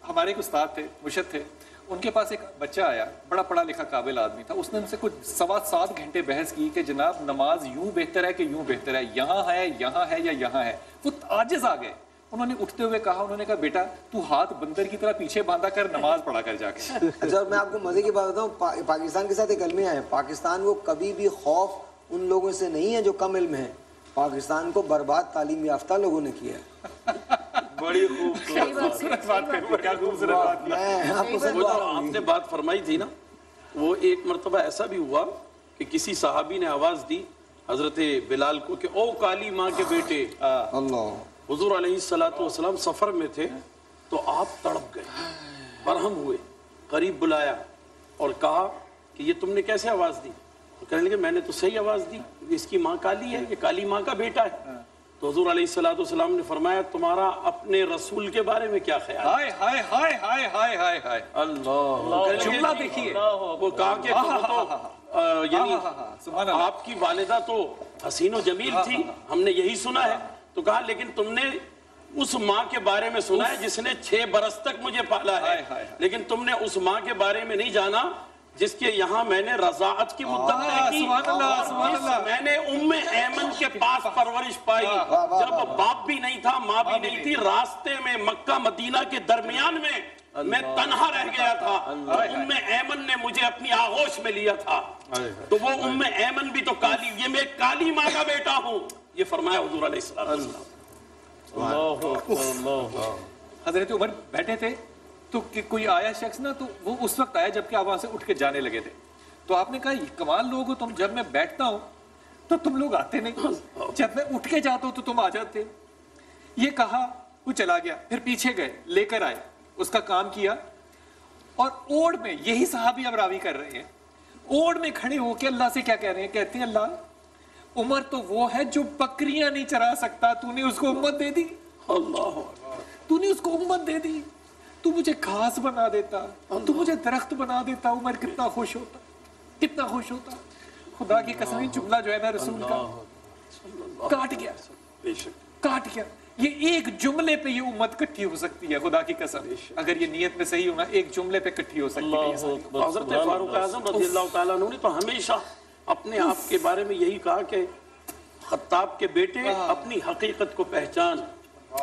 ہمارے ایک استاد تھے, مرشد تھے, ان کے پاس ایک بچہ آیا, بڑا پڑھا لکھا قابل آدمی تھا. اس نے ان سے کچھ 7.25 گھنٹے بحث کی کہ جناب نماز یوں بہتر ہے کہ یوں بہتر ہے, یہاں ہے یا یہاں ہے. وہ عاجز آ گئے. انہوں نے اٹھتے ہوئے کہا, انہوں نے کہا بیٹا تو ہاتھ بندر کی طرح پیچھے باندھا کر نماز پڑھا کر جا کے. اچھا میں آپ کو مزے کی بات بتاؤں, پاکستان کے ساتھ ایک علمیہ ہے, پاکستان کو کبھی بھی خوف ان لوگوں سے نہیں ہے جو کم علم ہے, پاکستان کو برباد تعلیم یافتہ لوگوں نے کیا ہے. بڑی خوبصورت بات آپ نے بات فرمائی تھی نا, وہ ایک مرتبہ ایسا بھی ہوا کہ کسی صحابی نے آواز دی حضرت بلال کو کہ او کالی ماں کے بیٹے. اللہ. حضور علیہ السلام سفر میں تھے تو آپ تڑپ گئے, برہم ہوئے, قریب بلایا اور کہا کہ یہ تم نے کیسے آواز دی؟ تو کہنے لگے میں نے تو صحیح آواز دی, اس کی ماں کالی ہے, یہ کالی ماں کا بیٹا ہے. تو حضور علیہ السلام نے فرمایا تمہارا اپنے رسول کے بارے میں کیا خیال؟ ہائے ہائے ہائے ہائے ہائے ہائے ہائے اللہ, جملہ دیکھیے. وہ کہا کہ یعنی آپ کی والدہ تو حسین و جمیل تھی, ہم نے یہی سنا ہے. تو کہا لیکن تم نے اس ماں کے بارے میں سنا ہے جس نے 6 برس تک مجھے پالا ہے, لیکن تم نے اس ماں کے بارے میں نہیں جانا جس کے یہاں میں نے رضاعت کی مدت طے کی. میں نے ام ایمن کے پاس پرورش پائی جب باپ بھی نہیں تھا, ماں بھی نہیں تھی, راستے میں مکہ مدینہ کے درمیان میں میں تنہا رہ گیا تھا، ام ایمن نے مجھے اپنی آغوش میں لیا تھا، تو وہ ام ایمن بھی تو کالی، یہ میں کالی ماں کا بیٹا ہوں، یہ فرمایا حضور علیہ السلام۔ حضرت عمر بیٹھے تھے تو کوئی آیا شخص نا، تو وہ اس وقت آیا جبکہ آپ وہاں سے اٹھ کے جانے لگے تھے، تو آپ نے کہا کمال لوگ ہو تم، جب میں بیٹھتا ہوں تو تم لوگ آتے نہیں، جب میں اٹھ کے جاتا ہوں تو تم آ جاتے۔ یہ کہا وہ چلا گیا، پھر پیچھے گئے، لے کر آئے، اس کا کام کیا، اور اوڑ میں، یہی صحابی اب راوی کر رہے ہیں، اوڑ میں کھڑے ہو کے اللہ سے کیا کہہ رہے ہیں؟ کہتے ہیں اللہ عمر تو وہ ہے جو بکریاں نہیں چرا سکتا، تو نے اس کو امت دے دی، اللہ تو نے اس کو امت دے دی، تو مجھے گھاس بنا دیتا، تو مجھے درخت بنا دیتا، عمر کتنا خوش ہوتا، کتنا خوش ہوتا۔ خدا کی قسم جملہ جو ہے نا رسول کا کاٹ گیا، کاٹ گیا۔ یہ ایک جملے پہ یہ امت کٹھی ہو سکتی ہے، خدا کی قسم، اگر یہ نیت میں صحیح ہونا ایک جملے پہ کٹھی ہو سکتی ہے۔ حضرت فاروق اعظم رضی اللہ تعالیٰ عنہ نے تو ہمیشہ اپنے آپ کے بارے میں یہی کہا کہ خطاب کے بیٹے اپنی حقیقت کو پہچان،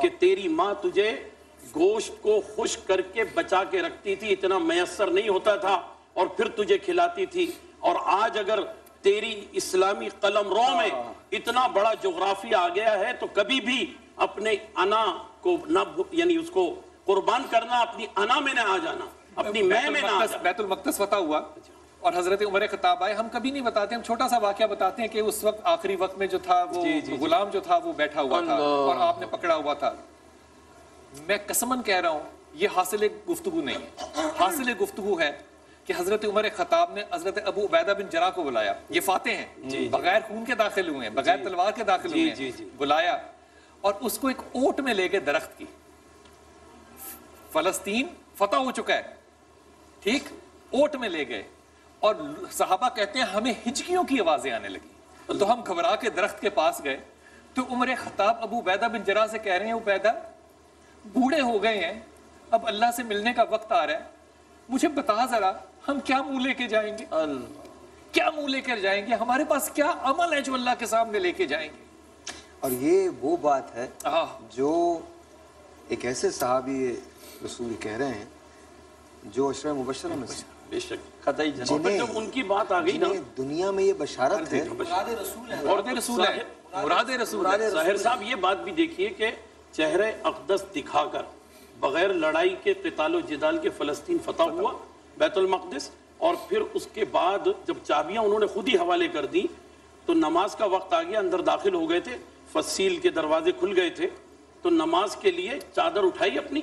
کہ تیری ماں تجھے گوشت کو خشک کر کے بچا کے رکھتی تھی، اتنا میسر نہیں ہوتا تھا، اور پھر تجھے کھلاتی تھی، اور آج اگر تیری اسلامی قلم رو میں اتنا بڑا جغرافیہ آ گیا ہے تو کبھی بھی اپنے انا کو نہ، یعنی اس کو قربان کرنا، اپنی انا میں نہ آ جانا، اپنی میں نہ آ جانا۔ بیت المقدس فتح ہوا اور حضرت عمر خطاب آئے، ہم کبھی نہیں بتاتے، ہم چھوٹا سا واقعہ بتاتے ہیں کہ اس وقت آخری وقت میں جو تھا وہ غلام جو تھا وہ بیٹھا ہوا تھا اور آپ نے پکڑا ہوا تھا۔ میں قسماً کہہ رہا ہوں یہ حاصل گفتگو نہیں ہے، حاصل گفتگو ہے کہ حضرت عمر خطاب نے حضرت ابو عبیدہ بن جراح کو بلایا، یہ فاتح ہیں، بغیر خون کے داخل ہوئے ہیں، بغیر تلوار کے داخل ہوئے ہیں، بلایا اور اس کو ایک اوٹ میں لے گئے درخت کی۔ فلسطین فتح ہو چکا ہے، ٹھیک، اوٹ میں لے گئے، اور صحابہ کہتے ہیں ہمیں ہچکیوں کی آوازیں آنے لگی، تو ہم گھبرا کے درخت کے پاس گئے، تو عمر خطاب ابو عبیدہ بن جراح سے کہہ رہے ہیں عبیدہ بوڑھے ہو گئے ہیں، اب اللہ سے ملنے کا وقت آ رہا ہے، مجھے بتا ذرا ہم کیا منہ لے کے جائیں گے، کیا منہ لے کر جائیں گے، ہمارے پاس کیا عمل ہے جو اللہ کے سامنے لے کے جائیں گے۔ اور یہ وہ بات ہے جو ایک ایسے صحابی رسول کہہ رہے ہیں جو عشرہ مبشرہ میں سے، بے شک قطعی جناب، جب ان کی بات آ گئی نا، دنیا میں یہ بشارت ہے، مراد رسول ہے، مراد رسول ہے۔ ظاہر صاحب یہ بات بھی دیکھیے کہ چہرے اقدس دکھا کر بغیر لڑائی کے قتال و جدال کے فلسطین فتح ہوا، بیت المقدس، اور پھر اس کے بعد جب چابیاں انہوں نے خود ہی حوالے کر دی تو نماز کا وقت آ گیا، اندر داخل ہو گئے تھے، فصیل کے دروازے کھل گئے تھے، تو نماز کے لیے چادر اٹھائی اپنی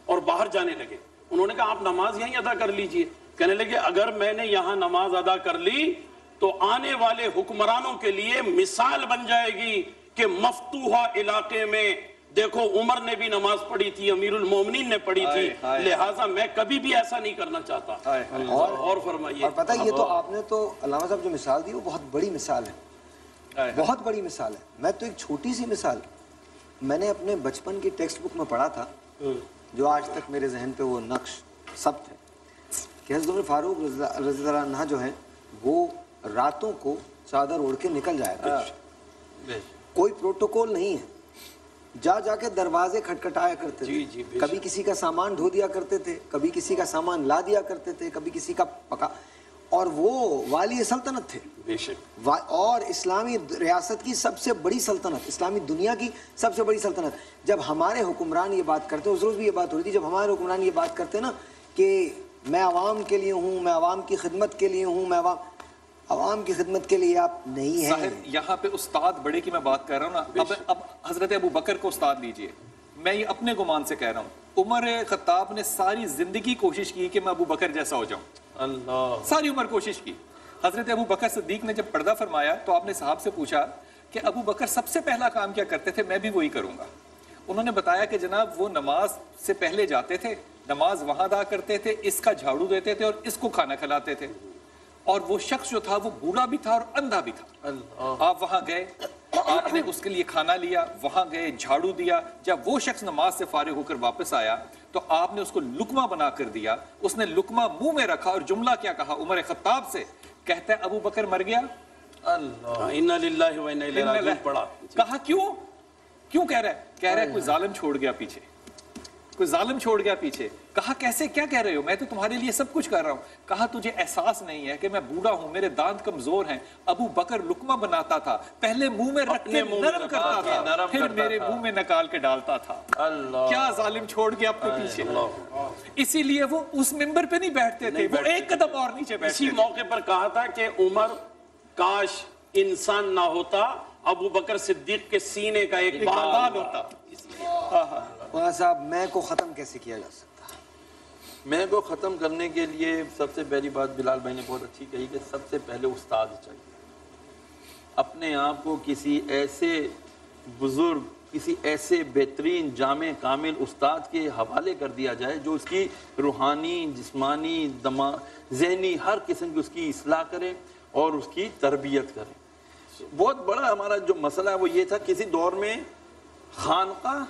اور باہر جانے لگے۔ انہوں نے کہا آپ نماز یہیں ادا کر لیجئے، کہنے لگے اگر میں نے یہاں نماز ادا کر لی تو آنے والے حکمرانوں کے لیے مثال بن جائے گی کہ مفتوحہ علاقے میں دیکھو عمر نے بھی نماز پڑھی تھی، امیر المومنین نے پڑھی تھی، لہٰذا میں کبھی بھی ایسا نہیں کرنا چاہتا۔ اور فرمائیے، اور پتہ یہ تو آپ نے تو علامہ صاحب جو مثال دی وہ بہت بڑی مثال ہے، بہت بڑی مثال ہے۔ میں تو ایک چھوٹی سی مثال، میں نے اپنے بچپن کی ٹیکسٹ بک میں پڑھا تھا، جو آج تک میرے ذہن پہ وہ نقش ثبت ہے، کہ حضرت عمر فاروق رضی اللہ عنہ جو ہیں وہ راتوں کو چادر اوڑھ کے نکل جایا کرتے، کوئی پروٹوکول نہیں ہے، جا جا کے دروازے کھٹکھٹایا کرتے تھے، کبھی کسی کا سامان دھو دیا کرتے تھے، کبھی کسی کا سامان لا دیا کرتے تھے، کبھی کسی کا پکا، اور وہ والی سلطنت تھے، بے شک، اور اسلامی ریاست کی سب سے بڑی سلطنت، اسلامی دنیا کی سب سے بڑی سلطنت۔ جب ہمارے حکمران یہ بات کرتے، اس روز بھی یہ بات ہو رہی تھی، جب ہمارے حکمران یہ بات کرتے نا کہ میں عوام کے لیے ہوں، میں عوام کی خدمت کے لیے ہوں، میں عوام کی خدمت کے لیے آپ نہیں ہیں۔ یہاں پہ استاد بڑے کی میں بات کر رہا ہوں نا، اب حضرت ابو بکر کو استاد لیجئے، میں یہ اپنے گمان سے کہہ رہا ہوں، عمر خطاب نے ساری زندگی کوشش کی کہ میں ابو بکر جیسا ہو جاؤں، اللہ، ساری عمر کوشش کی۔ حضرت ابو بکر صدیق نے جب پردہ فرمایا تو آپ نے صاحب سے پوچھا کہ ابو بکر سب سے پہلا کام کیا کرتے تھے؟ میں بھی وہی کروں گا۔ انہوں نے بتایا کہ جناب وہ نماز سے پہلے جاتے تھے، نماز وہاں ادا کرتے تھے، اس کا جھاڑو دیتے تھے اور اس کو کھانا کھلاتے تھے، اور وہ شخص جو تھا وہ بوڑھا بھی تھا اور اندھا بھی تھا۔ آپ وہاں گئے، آپ نے اس کے لیے کھانا لیا، وہاں گئے، جھاڑو دیا، جب وہ شخص نماز سے فارغ ہو کر واپس آیا تو آپ نے اس کو لقمہ بنا کر دیا، اس نے لقمہ منہ میں رکھا اور جملہ کیا کہا عمر خطاب سے؟ کہتا ہے ابو بکر مر گیا، اللہ، انا للہ و انا الیہ راجعون پڑھا۔ کہا کیوں کہہ رہا ہے؟ کہہ رہا ہے کوئی ظالم چھوڑ گیا پیچھے، کوئی ظالم چھوڑ گیا پیچھے. کہا کیسے, کیا کہہ رہے ہو, میں تو تمہارے لیے سب کچھ کر رہا ہوں. کہا تجھے احساس نہیں ہے کہ میں بوڑھا ہوں, میرے دانت کمزور ہیں. ابو بکر لقمہ بناتا تھا, پہلے منہ میں رکھ کے نرم کرتا تھا, پھر میرے منہ میں نکال کے ڈالتا تھا. کیا ظالم چھوڑ گیا اپنے پیچھے. اسی لیے وہ اس ممبر پہ نہیں بیٹھتے تھے, وہ ایک قدم اور نیچے بیٹھتے. اسی موقع پر کہا تھا کہ عمر کاش انسان نہ ہوتا, ابو بکر صدیق کے سینے کا ایک بال ہوتا. وہاں صاحب میں کو ختم کیسے کیا جا سکتا؟ میں کو ختم کرنے کے لیے سب سے پہلی بات بلال بھائی نے بہت اچھی کہی کہ سب سے پہلے استاد چاہیے. اپنے آپ کو کسی ایسے بزرگ, کسی ایسے بہترین جامع کامل استاد کے حوالے کر دیا جائے جو اس کی روحانی, جسمانی, ذہنی ہر قسم کی اس کی اصلاح کرے اور اس کی تربیت کرے. بہت بڑا ہمارا جو مسئلہ ہے وہ یہ تھا, کسی دور میں خانقاہ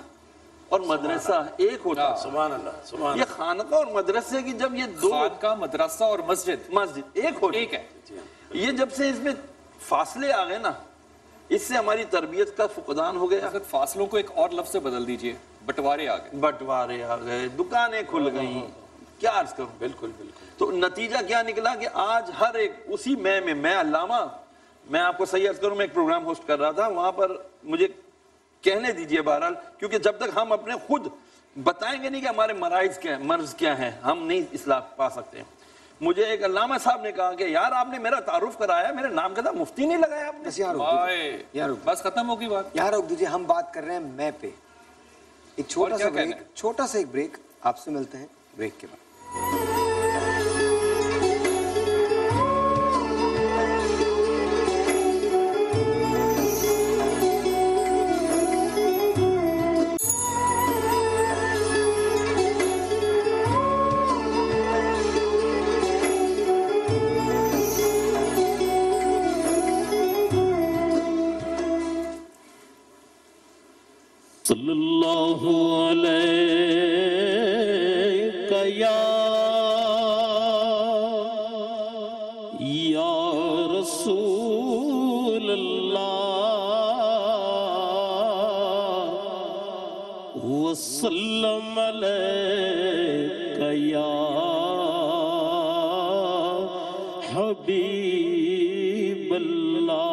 اور مدرسہ ایک ہوتا. سبحان اللہ, سبحان اللہ. یہ خانقاہ اور مدرسے کی جب یہ دو, خانقاہ, مدرسہ اور مسجد ایک ہوتی, ایک ہے. یہ جب سے اس میں فاصلے آ گئے نا, اس سے ہماری تربیت کا فقدان ہو گیا. فاصلوں کو ایک اور لفظ سے بدل دیجئے, بٹوارے آ گئے. بٹوارے آ گئے, دکانیں کھل گئیں, کیا عرض کروں. بالکل بالکل. تو نتیجہ کیا نکلا کہ آج ہر ایک اسی میں علامہ, میں آپ کو صحیح عرض کروں, میں ایک پروگرام ہوسٹ کر رہا تھا, وہاں پر مجھے کہنے دیجئے بہرحال, کیونکہ جب تک ہم اپنے خود بتائیں گے نہیں کہ ہمارے مرض کیا ہیں, ہم نہیں اصلاح پا سکتے. مجھے ایک علامہ صاحب نے کہا کہ یار آپ نے میرا تعارف کرایا, میرے نام کا تھا, مفتی نہیں لگایا آپ نے. بس ختم ہوگی بات. یہاں روک دیجئے, ہم بات کر رہے ہیں میں پہ. ایک چھوٹا سا ایک بریک, آپ سے ملتے ہیں بریک کے بعد. صلی اللہ علیہ یا رسول اللہ وسلم علیہ یا حبیب اللہ.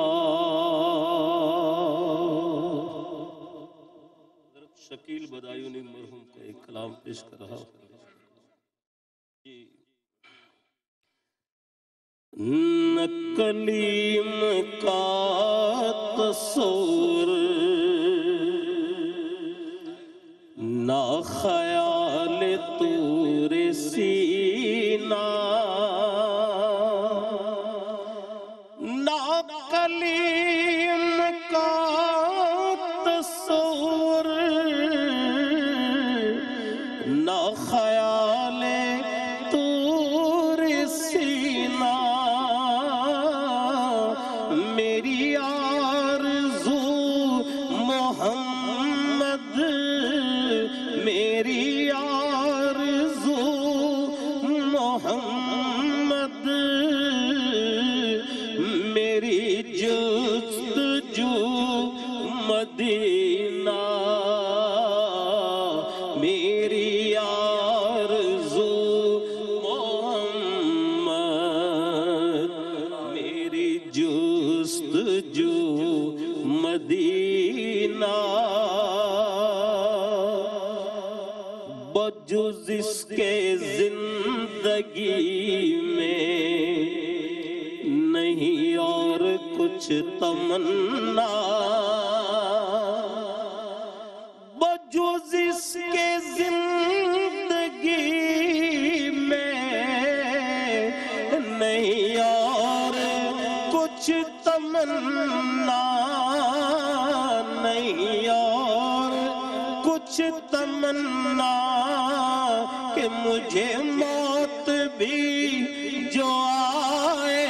شکیل بدایونی مرحوم کا ایک کلام پیش کر رہا. نہ کلیم کا تصور, نہ خیال طور سینہ, نہ کلیم کا تصور, نہ خیال طور سینہ, میری آرزو محمد, میری آرزو محمد, میری جستجو مدینہ, میری آرزو محمد, میری جستجو مدینہ. بجز اس کے زندگی میں نہیں اور کچھ تمنا, بجز اس کے زندگی میں نہیں اور کچھ تمنا, نہیں اور کچھ تمنا, کہ مجھے موت بھی جو آئے,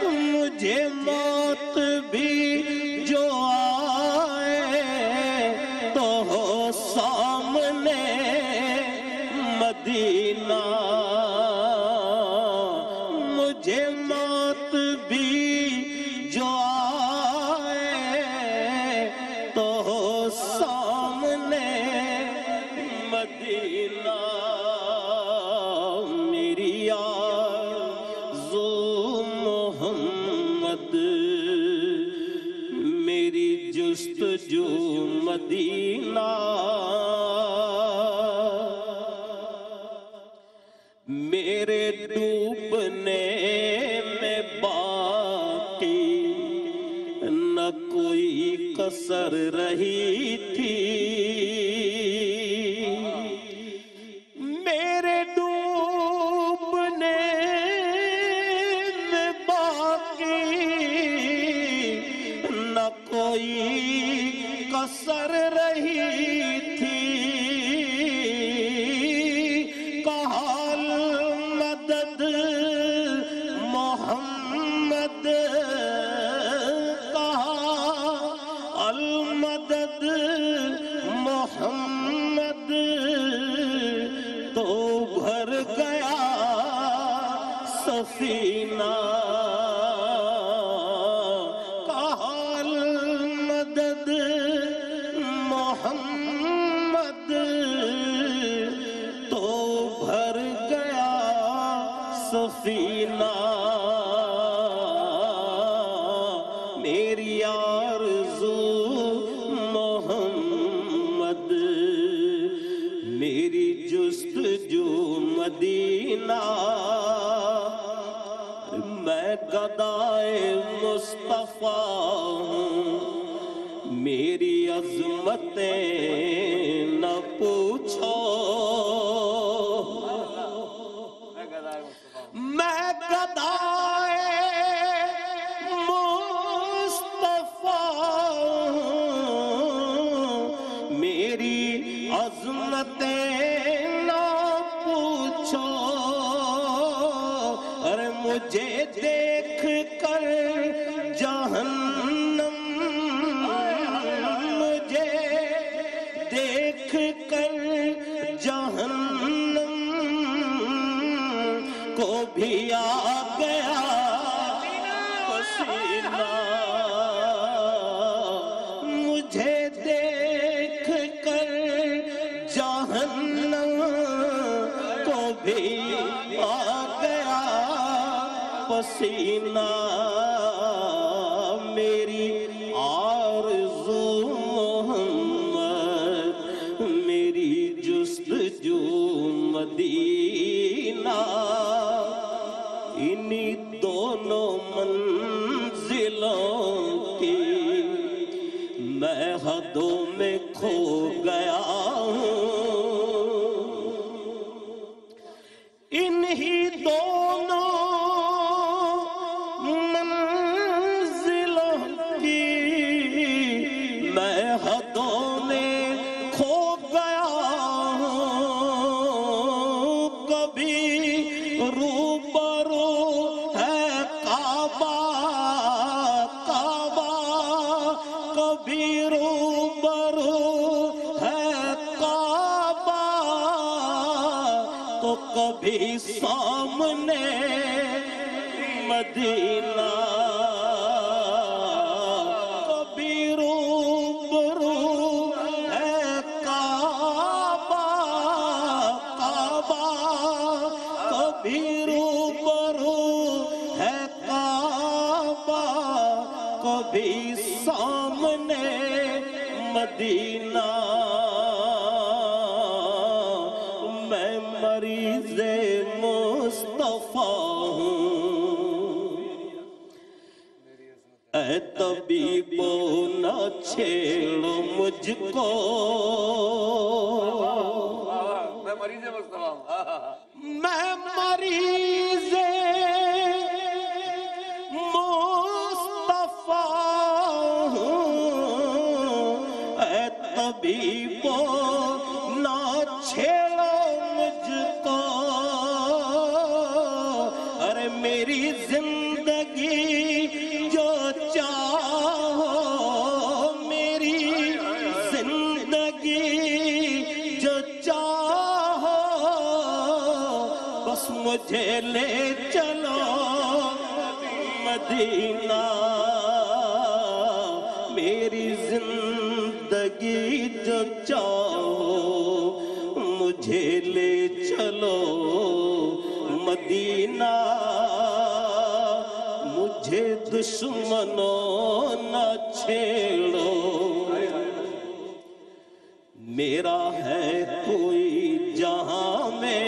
مجھے موت بھی جو آئے, تو ہو سامنے مدینہ, مجھے موت بھی جو آئے, تو ہو سامنے میرے ڈوبنے میں باقی نہ کوئی کسر رہی تھی، میرے ڈوبنے میں باقی نہ کوئی کسر رہی تھی، کہا مدد محمد، کہا المدد محمد، تو بھر گیا سفینہ، کہا المدد محمد، تو بھر گیا سفینہ، میری آرزو محمد، میری جستجو مدینہ، میں گدائے مصطفیٰ ہوں، میری عظمتیں نہ پوچھو، میں گدائے مصطفیٰ ہوں، میری عظمتیں نہ پوچھو، ارے مجھے دیکھ کر جہنم، مجھے دیکھ کر جہنم کو بھی آ گیا پسینہ، مجھے دیکھ کر جہنم کو بھی آ گیا پسینہ، میری آرزو محمد، میری جستجو مدینہ، انہی دونوں منزلوں کی میں حدوں میں کھو گیا ہوں، انہی دونوں منزلوں کی میں حدوں میں کھو گیا ہوں، کبھی روبرو ہے کعبہ کعبہ، کبھی روبرو ہے کعبہ، تو کبھی سامنے مدینہ، کبھی روبرو ہے کعبہ کعبہ، کبھی روبرو ہے کعبہ، کبھی سامنے مدینہ، میں مریض مصطفیٰ ہوں، اے طبیبو نہ چھیڑو مجھ کو، میں مریض مصطفیٰ ہوں، میں مریض مصطفیٰ ہوں، اے طبیبو نہ چھیڑو مجھ کو، ارے میری زندگی جو چاہو، میری زندگی جو چاہو، بس مجھے لے چلو مدینہ، میری زندگی جو چاہو مجھے لے چلو مدینہ، مجھے دشمنوں نہ چھیڑو، میرا ہے کوئی جہاں میں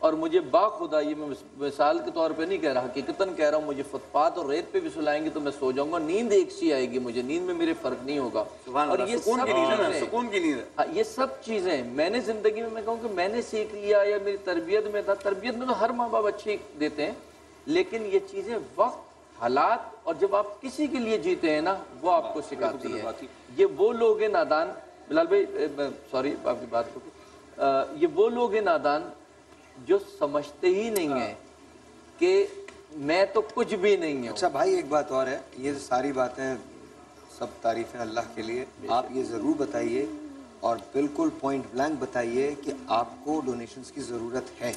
اور مجھے باخدا، یہ میں مثال کے طور پہ نہیں کہہ رہا، حقیقتاً کہہ رہا ہوں، مجھے فوتپاتھ اور ریت پہ بھی سلائیں گے تو میں سو جاؤں گا، نیند ایک سی آئے گی مجھے، نیند میں میرے فرق نہیں ہوگا۔ اور یہ سکون کی نیند ہے، سکون کی نیند ہے۔ یہ سب چیزیں میں نے زندگی میں کہوں کہ میں نے سیکھ لیا یا میری تربیت میں تھا۔ تربیت میں تو ہر ماں باپ اچھی دیتے ہیں، لیکن یہ چیزیں وقت، حالات، اور جب آپ کسی کے لیے جیتے ہیں نا، وہ آپ کو سکھاتی ہے۔ یہ وہ لوگ ہیں نادان، بلال بھائی سوری آپ کی بات کو، یہ وہ لوگ ہیں نادان جو سمجھتے ہی نہیں ہیں کہ میں تو کچھ بھی نہیں ہوں۔ اچھا بھائی ایک بات اور ہے، یہ ساری باتیں سب تعریفیں اللہ کے لیے، آپ یہ ضرور بتائیے اور بالکل پوائنٹ بلینک بتائیے کہ آپ کو ڈونیشنز کی ضرورت ہے۔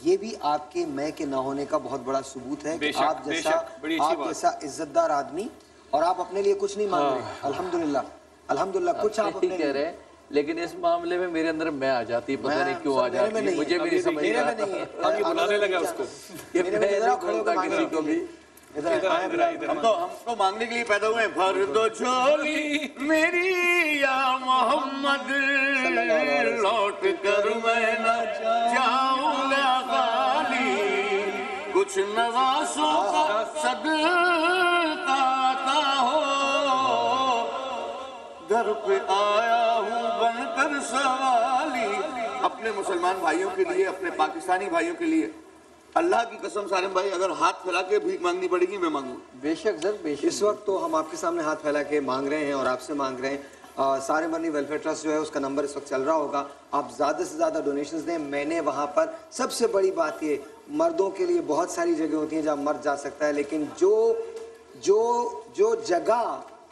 یہ بھی آپ کے میں کے نہ ہونے کا بہت بڑا ثبوت ہے کہ آپ جیسا عزت دار آدمی، اور آپ اپنے لیے کچھ نہیں مانگ رہے، الحمدللہ الحمدللہ کچھ آپ اپنے کہہ رہے ہیں، لیکن اس معاملے میں میرے اندر میں آ جاتی، پتہ نہیں کیوں آ جاتی، مجھے بھی نہیں سمجھ رہا، ہم یہ بلانے لگا اس کو، کہ میں نہیں بولتا کسی کو بھی۔ ہم تو مانگنے کے لیے پیدا ہوئے ہیں۔ بھر دو جھولی میری یا محمد، لوٹ کر میں نہ جاؤں گا خالی، کچھ نوازوں کا صدقہ عطا ہو، در پہ آیا ہوں بن کر سوالی۔ اپنے مسلمان بھائیوں کے لیے، اپنے پاکستانی بھائیوں کے لیے، اللہ کی قسم سالم بھائی، اگر ہاتھ پھیلا کے بھیک مانگنی پڑے گی میں مانگوں۔ بے شک سر، بے شک۔ اس وقت تو ہم آپ کے سامنے ہاتھ پھیلا کے مانگ رہے ہیں اور آپ سے مانگ رہے ہیں، سارم برنی ویلفیئر ٹرسٹ جو ہے اس کا نمبر اس وقت چل رہا ہوگا، آپ زیادہ سے زیادہ ڈونیشنز دیں۔ میں نے وہاں پر سب سے بڑی بات یہ، مردوں کے لیے بہت ساری جگہ ہوتی ہیں جہاں مرد جا سکتا ہے، لیکن جو جگہ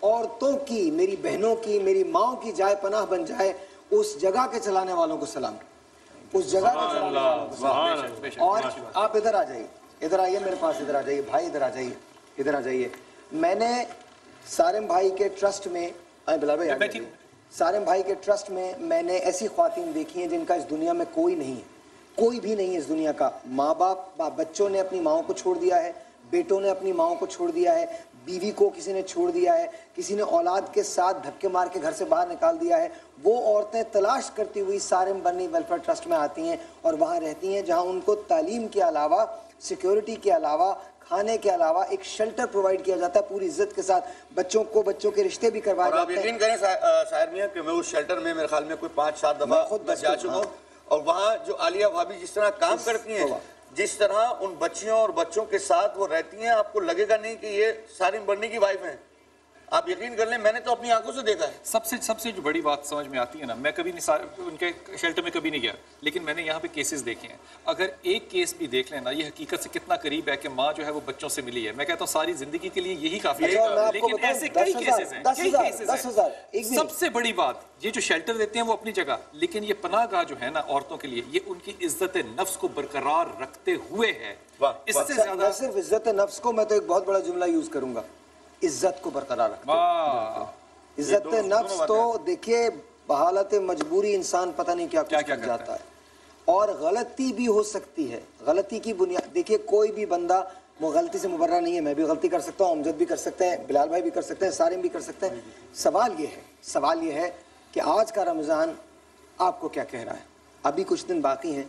عورتوں کی، میری بہنوں کی، میری ماؤں کی جائے پناہ بن جائے، اس جگہ کے چلانے والوں کو سلام، اس جگہ کے چلانے والوں کو سلام۔ اور آپ ادھر آ جائیے، ادھر آئیے میرے پاس، ادھر آ جائیے بھائی، ادھر آ جائیے، ادھر آ جائیے۔ میں نے سارم بھائی کے ٹرسٹ میں، بلال بھائی سارم بھائی کے ٹرسٹ میں نے ایسی خواتین دیکھی ہیں جن کا اس دنیا میں کوئی نہیں ہے، کوئی بھی نہیں ہے اس دنیا کا۔ ماں باپ، بچوں نے اپنی ماؤں کو چھوڑ دیا ہے، بیٹوں نے اپنی ماؤں کو چھوڑ دیا ہے، بیوی کو کسی نے چھوڑ دیا ہے، کسی نے اولاد کے ساتھ دھکے مار کے گھر سے باہر نکال دیا ہے۔ وہ عورتیں تلاش کرتی ہوئی سارم برنی ویلفیئر ٹرسٹ میں آتی ہیں اور وہاں رہتی ہیں، جہاں ان کو تعلیم کے علاوہ، سیکیورٹی کے علاوہ، کھانے کے علاوہ ایک شیلٹر پرووائڈ کیا جاتا ہے پوری عزت کے ساتھ، بچوں کے رشتے بھی کروائے جاتے ہیں۔ آپ یقین کریں سائر میاں کہ میں اس شیلٹر میں میرے خیال میں کوئی 5-7 دفعہ خود جا چکا ہوں، اور وہاں جو عالیہ بھابی جس طرح کام کرتی ہیں، جس طرح ان بچیوں اور بچوں کے ساتھ وہ رہتی ہیں، آپ کو لگے گا نہیں کہ یہ سارم برنی کی وائف ہیں۔ آپ یقین کر لیں، میں نے تو اپنی آنکھوں سے دیکھا ہے۔ سب سے جو بڑی بات سمجھ میں آتی ہے نا، میں کبھی نہیں ان کے شیلٹر میں کبھی نہیں گیا، لیکن میں نے یہاں پہ کیسز دیکھے ہیں۔ اگر ایک کیس بھی دیکھ لینا، یہ حقیقت سے کتنا قریب ہے کہ ماں جو ہے وہ بچوں سے ملی ہے، میں کہتا ہوں ساری زندگی کے لیے یہی کافی ہے، لیکن ایسے کئی کیسز ہیں۔ سب سے بڑی بات، یہ جو شیلٹر دیتے ہیں وہ اپنی جگہ، لیکن یہ پناہ گاہ جو ہے نا عورتوں کے لیے، یہ ان کی عزت نفس کو برقرار رکھتے ہوئے ہے۔ اس سے زیادہ صرف عزت نفس کو، میں تو ایک بہت بڑا جملہ یوز کروں گا، عزت کو برقرار رکھتے ہیں۔ عزت نفس تو دیکھیے بحالت مجبوری انسان پتہ نہیں کیا کچھ کر جاتا ہے، اور غلطی بھی ہو سکتی ہے۔ غلطی کی بنیاد، دیکھیے کوئی بھی بندہ وہ غلطی سے مبرہ نہیں ہے، میں بھی غلطی کر سکتا ہوں، امجد بھی کر سکتے ہیں، بلال بھائی بھی کر سکتے ہیں، سارم بھی کر سکتے ہیں۔ سوال یہ ہے کہ آج کا رمضان آپ کو کیا کہہ رہا ہے؟ ابھی کچھ دن باقی ہیں،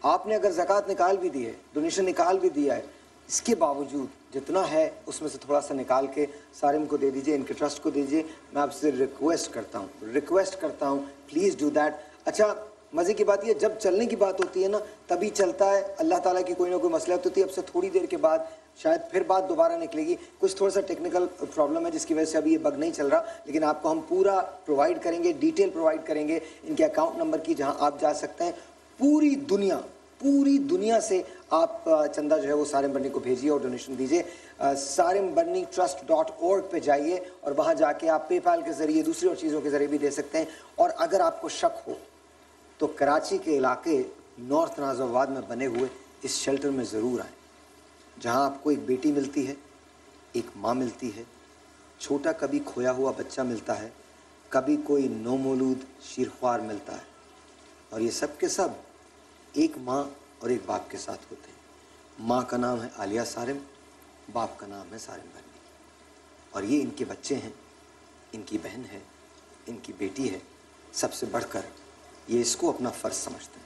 آپ نے اگر زکوٰۃ نکال بھی دی ہے، ڈونیشن نکال بھی دیا ہے، اس کے باوجود جتنا ہے اس میں سے تھوڑا سا نکال کے سارم کو دے دیجئے، ان کے ٹرسٹ کو دیجئے۔ میں آپ سے ریکویسٹ کرتا ہوں پلیز ڈو دیٹ۔ اچھا مزے کی بات یہ، جب چلنے کی بات ہوتی ہے نا تبھی چلتا ہے، اللہ تعالیٰ کی کوئی نہ کوئی مصلحت ہوتی ہے۔ اب سے تھوڑی دیر کے بعد شاید پھر بات دوبارہ نکلے گی، کچھ تھوڑا سا ٹیکنیکل پرابلم ہے جس کی وجہ سے ابھی یہ بگ نہیں چل رہا، لیکن آپ کو ہم پورا پرووائڈ کریں گے، ڈیٹیل پرووائڈ کریں گے ان کے اکاؤنٹ نمبر کی، جہاں آپ جا سکتے ہیں۔ پوری دنیا سے آپ چندہ جو ہے وہ سارم برنی کو بھیجیے اور ڈونیشن دیجیے۔ SarimBarniTrust.org پہ جائیے اور وہاں جا کے آپ پے پال کے ذریعے، دوسری اور چیزوں کے ذریعے بھی دے سکتے ہیں۔ اور اگر آپ کو شک ہو تو کراچی کے علاقے نارتھ ناز آباد میں بنے ہوئے اس شیلٹر میں ضرور آئیں، جہاں آپ کو ایک بیٹی ملتی ہے، ایک ماں ملتی ہے، چھوٹا کبھی کھویا ہوا بچہ ملتا ہے، کبھی کوئی نومولود شیرخوار ملتا ہے، اور یہ سب کے سب ایک ماں اور ایک باپ کے ساتھ ہوتے ہیں۔ ماں کا نام ہے عالیہ سارم، باپ کا نام ہے سارم برنی، اور یہ ان کے بچے ہیں، ان کی بہن ہے، ان کی بیٹی ہے۔ سب سے بڑھ کر یہ اس کو اپنا فرض سمجھتے ہیں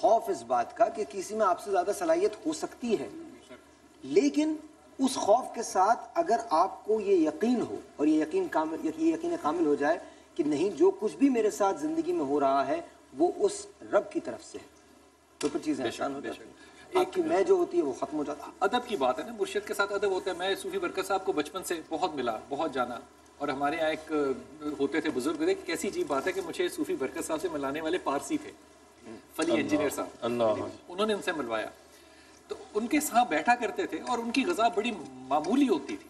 خوف اس بات کا کہ کسی میں آپ سے زیادہ صلاحیت ہو سکتی ہے، لیکن اس خوف کے ساتھ اگر آپ کو یہ یقین ہو اور یہ یقین کامل ہو جائے کہ نہیں، جو کچھ بھی میرے ساتھ زندگی میں ہو رہا ہے وہ اس رب کی طرف سے ہے، تو پھر چیزیں آسان ہو جاتی ہیں، آپ کی میں جو ہوتی ہے وہ ختم ہو جاتا ہے۔ ادب کی بات ہے نا، مرشد کے ساتھ ادب ہوتا ہے۔ میں صوفی برکت صاحب کو بچپن سے بہت ملا، بہت جانا، اور ہمارے یہاں ایک ہوتے تھے بزرگ تھے، کیسی عجیب بات ہے کہ مجھے صوفی برکت صاحب سے ملانے والے پارسی تھے، فلی انجینئر صاحب، انہوں نے ان سے ملوایا، تو ان کے ساتھ بیٹھا کرتے تھے اور ان کی غذا بڑی معمولی ہوتی تھی۔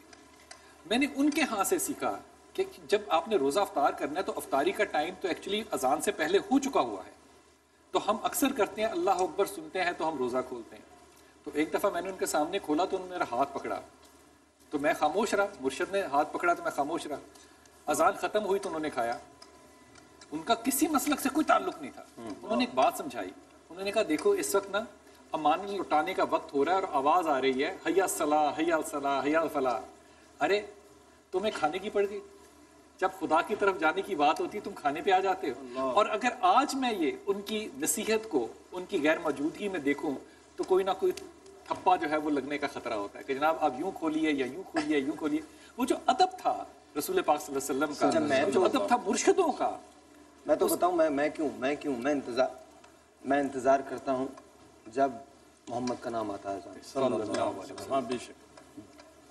میں نے ان کے ہاں سے سیکھا کہ جب آپ نے روزہ افطار کرنا ہے تو افطاری کا ٹائم تو ایکچولی اذان سے پہلے ہو چکا ہوا ہے، تو ہم اکثر کرتے ہیں اللہ اکبر سنتے ہیں تو ہم روزہ کھولتے ہیں۔ تو ایک دفعہ میں نے ان کے سامنے کھولا تو انہوں نے میرا ہاتھ پکڑا، تو میں خاموش رہا، مرشد نے ہاتھ پکڑا تو میں خاموش رہا۔ اذان ختم ہوئی تو انہوں نے کھایا، ان کا کسی مسلک سے کوئی تعلق نہیں تھا۔ انہوں نے ایک بات سمجھائی، انہوں نے کہا دیکھو اس وقت نا امانت لٹانے کا وقت ہو رہا ہے اور آواز آ رہی ہے حی الصلاۃ حی الصلاۃ حی الفلاح، ارے تمہیں کھانے کی پڑ گئی، جب خدا کی طرف جانے کی بات ہوتی ہے تم کھانے پہ آ جاتے ہو۔ اور اگر آج میں یہ ان کی نصیحت کو ان کی غیر موجودگی میں دیکھوں تو کوئی نہ کوئی تھپا جو ہے وہ لگنے کا خطرہ ہوتا ہے کہ جناب آپ یوں کھولیے یا یوں کھولیے یوں کھولیے۔ وہ جو ادب تھا رسول پاک صلی اللہ علیہ وسلم کا، جو ادب تھا مرشدوں کا، میں تو بتاؤں میں انتظار کرتا ہوں جب محمد کا نام آتا ہے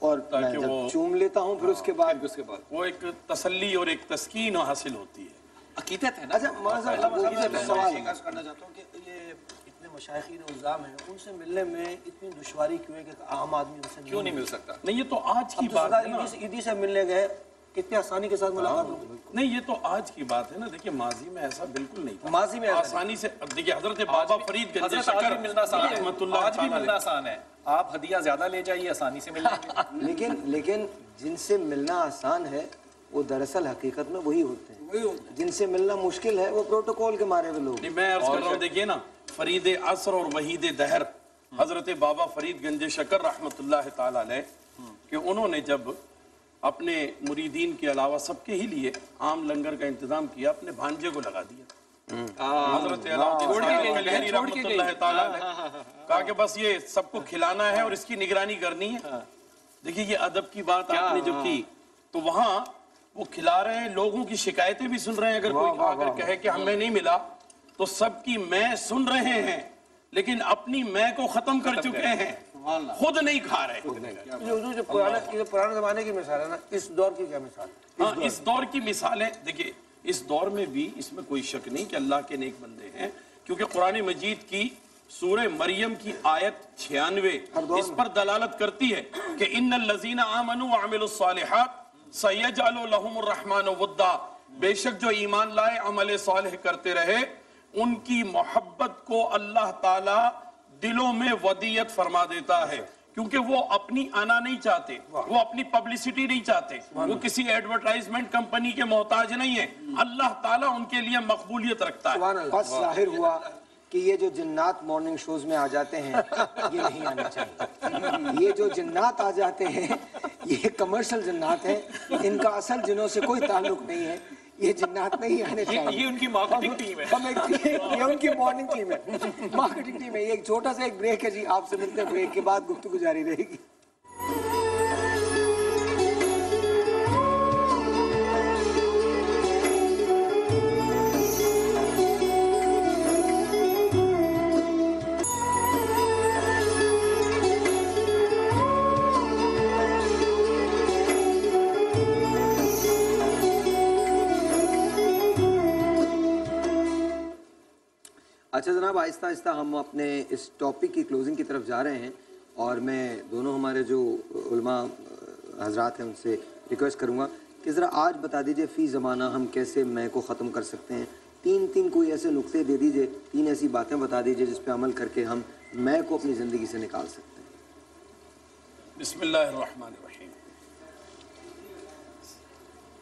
اور میں جب چوم لیتا ہوں پھر اس کے بعد وہ ایک تسلی اور ایک تسکین حاصل ہوتی ہے، عقیدت ہے نا۔ اچھا سوال کرنا چاہتا ہوں کہ یہ اتنے مشائخین الزام ہیں، ان سے ملنے میں اتنی دشواری کیوں ہے کہ عام آدمی ان سے کیوں نہیں مل سکتا؟ نہیں یہ تو آج کی بات ہے نا، عیدی سے ملنے گئے کتنے آسانی کے ساتھ ملاقات ہوگی؟ نہیں یہ تو آج کی بات ہے نا، دیکھیے ماضی میں ایسا بالکل نہیں تھا، ماضی میں آسانی سے۔ دیکھیے حضرت بابا فرید گنج شکر رحمۃ اللہ آج بھی ملنا آسان ہے، آپ ہدیہ زیادہ لے جائیے آسانی سے مل جائیں گے۔ لیکن جن سے ملنا آسان ہے وہ دراصل حقیقت میں وہی ہوتے ہیں، جن سے ملنا مشکل ہے وہ پروٹوکول کے مارے ہوئے لوگ۔ میں عرض کر رہا ہوں دیکھیے نا، فرید عصر اور وحید دہر حضرت بابا فرید گنج شکر رحمۃ اللہ تعالی علیہ، کہ انہوں نے جب اپنے مریدین کے علاوہ سب کے ہی لیے عام لنگر کا انتظام کیا، اپنے بھانجے کو لگا دیا، حضرت علاؤدین رحمۃ اللہ تعالی علیہ، کہا کہ بس یہ سب کو کھلانا ہے اور اس کی نگرانی کرنی ہے۔ دیکھیے یہ ادب کی بات آپ نے جو کی، تو وہاں وہ کھلا رہے ہیں، لوگوں کی شکایتیں بھی سن رہے ہیں، اگر کوئی آ کر کہے کہ ہمیں نہیں ملا تو سب کی میں سن رہے ہیں، لیکن اپنی میں کو ختم کر چکے ہیں، خود نہیں کھا رہے۔ جو پرانے زمانے کی مثال ہے نا، اس دور کی کیا مثال ہے؟ ہاں اس دور کی مثالیں دیکھیے، اس دور میں بھی اس میں کوئی شک نہیں کہ اللہ کے نیک بندے ہیں، کیونکہ قرآن مجید کی سورہ مریم کی آیت 96 اس پر دلالت کرتی ہے کہ ان الذین آمنوا وعملوا الصالحات سیجعل لهم الرحمن ودا، بے شک جو ایمان لائے عمل صالح کرتے رہے ان کی محبت کو اللہ تعالی دلوں میں ودیت فرما دیتا ہے، کیونکہ وہ اپنی آنا نہیں چاہتے، وہ اپنی پبلسٹی نہیں چاہتے، وہ کسی ایڈورٹائزمنٹ کمپنی کے محتاج نہیں ہیں، اللہ تعالیٰ ان کے لیے مقبولیت رکھتا ہے۔ بس ظاہر ہوا کہ یہ جو جنات مارننگ شوز میں آ جاتے ہیں یہ نہیں آنے چاہیے، یہ جو جنات آ جاتے ہیں یہ کمرشل جنات ہیں، ان کا اصل جنوں سے کوئی تعلق نہیں ہے، یہ جنات نہیں آنے چاہیے۔ یہ ان کی مارکیٹنگ ٹیم ہے، یہ ان کی مارننگ ٹیم ہے، مارکیٹنگ ٹیم ہے۔ یہ ایک چھوٹا سا ایک بریک ہے جی، آپ سے ملتے ہیں، بریک کے بعد گفتگو جاری رہے گی۔ اچھا جناب، آہستہ آہستہ ہم اپنے اس ٹاپک کی کلوزنگ کی طرف جا رہے ہیں، اور میں دونوں ہمارے جو علماء حضرات ہیں ان سے ریکویسٹ کروں گا کہ ذرا آج بتا دیجئے فی زمانہ ہم کیسے میں کو ختم کر سکتے ہیں۔ تین کوئی ایسے نقطے دے دیجئے، تین ایسی باتیں بتا دیجئے جس پہ عمل کر کے ہم میں کو اپنی زندگی سے نکال سکتے ہیں۔ بسم اللہ الرحمن الرحیم۔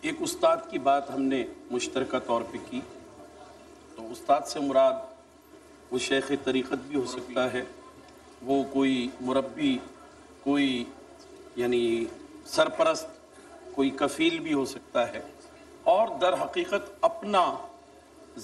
ایک استاد کی بات ہم نے مشترکہ طور پہ کی، تو استاد سے مراد وہ شیخ طریقت بھی ہو سکتا ہے، وہ کوئی مربی، کوئی یعنی سرپرست، کوئی کفیل بھی ہو سکتا ہے، اور در حقیقت اپنا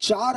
4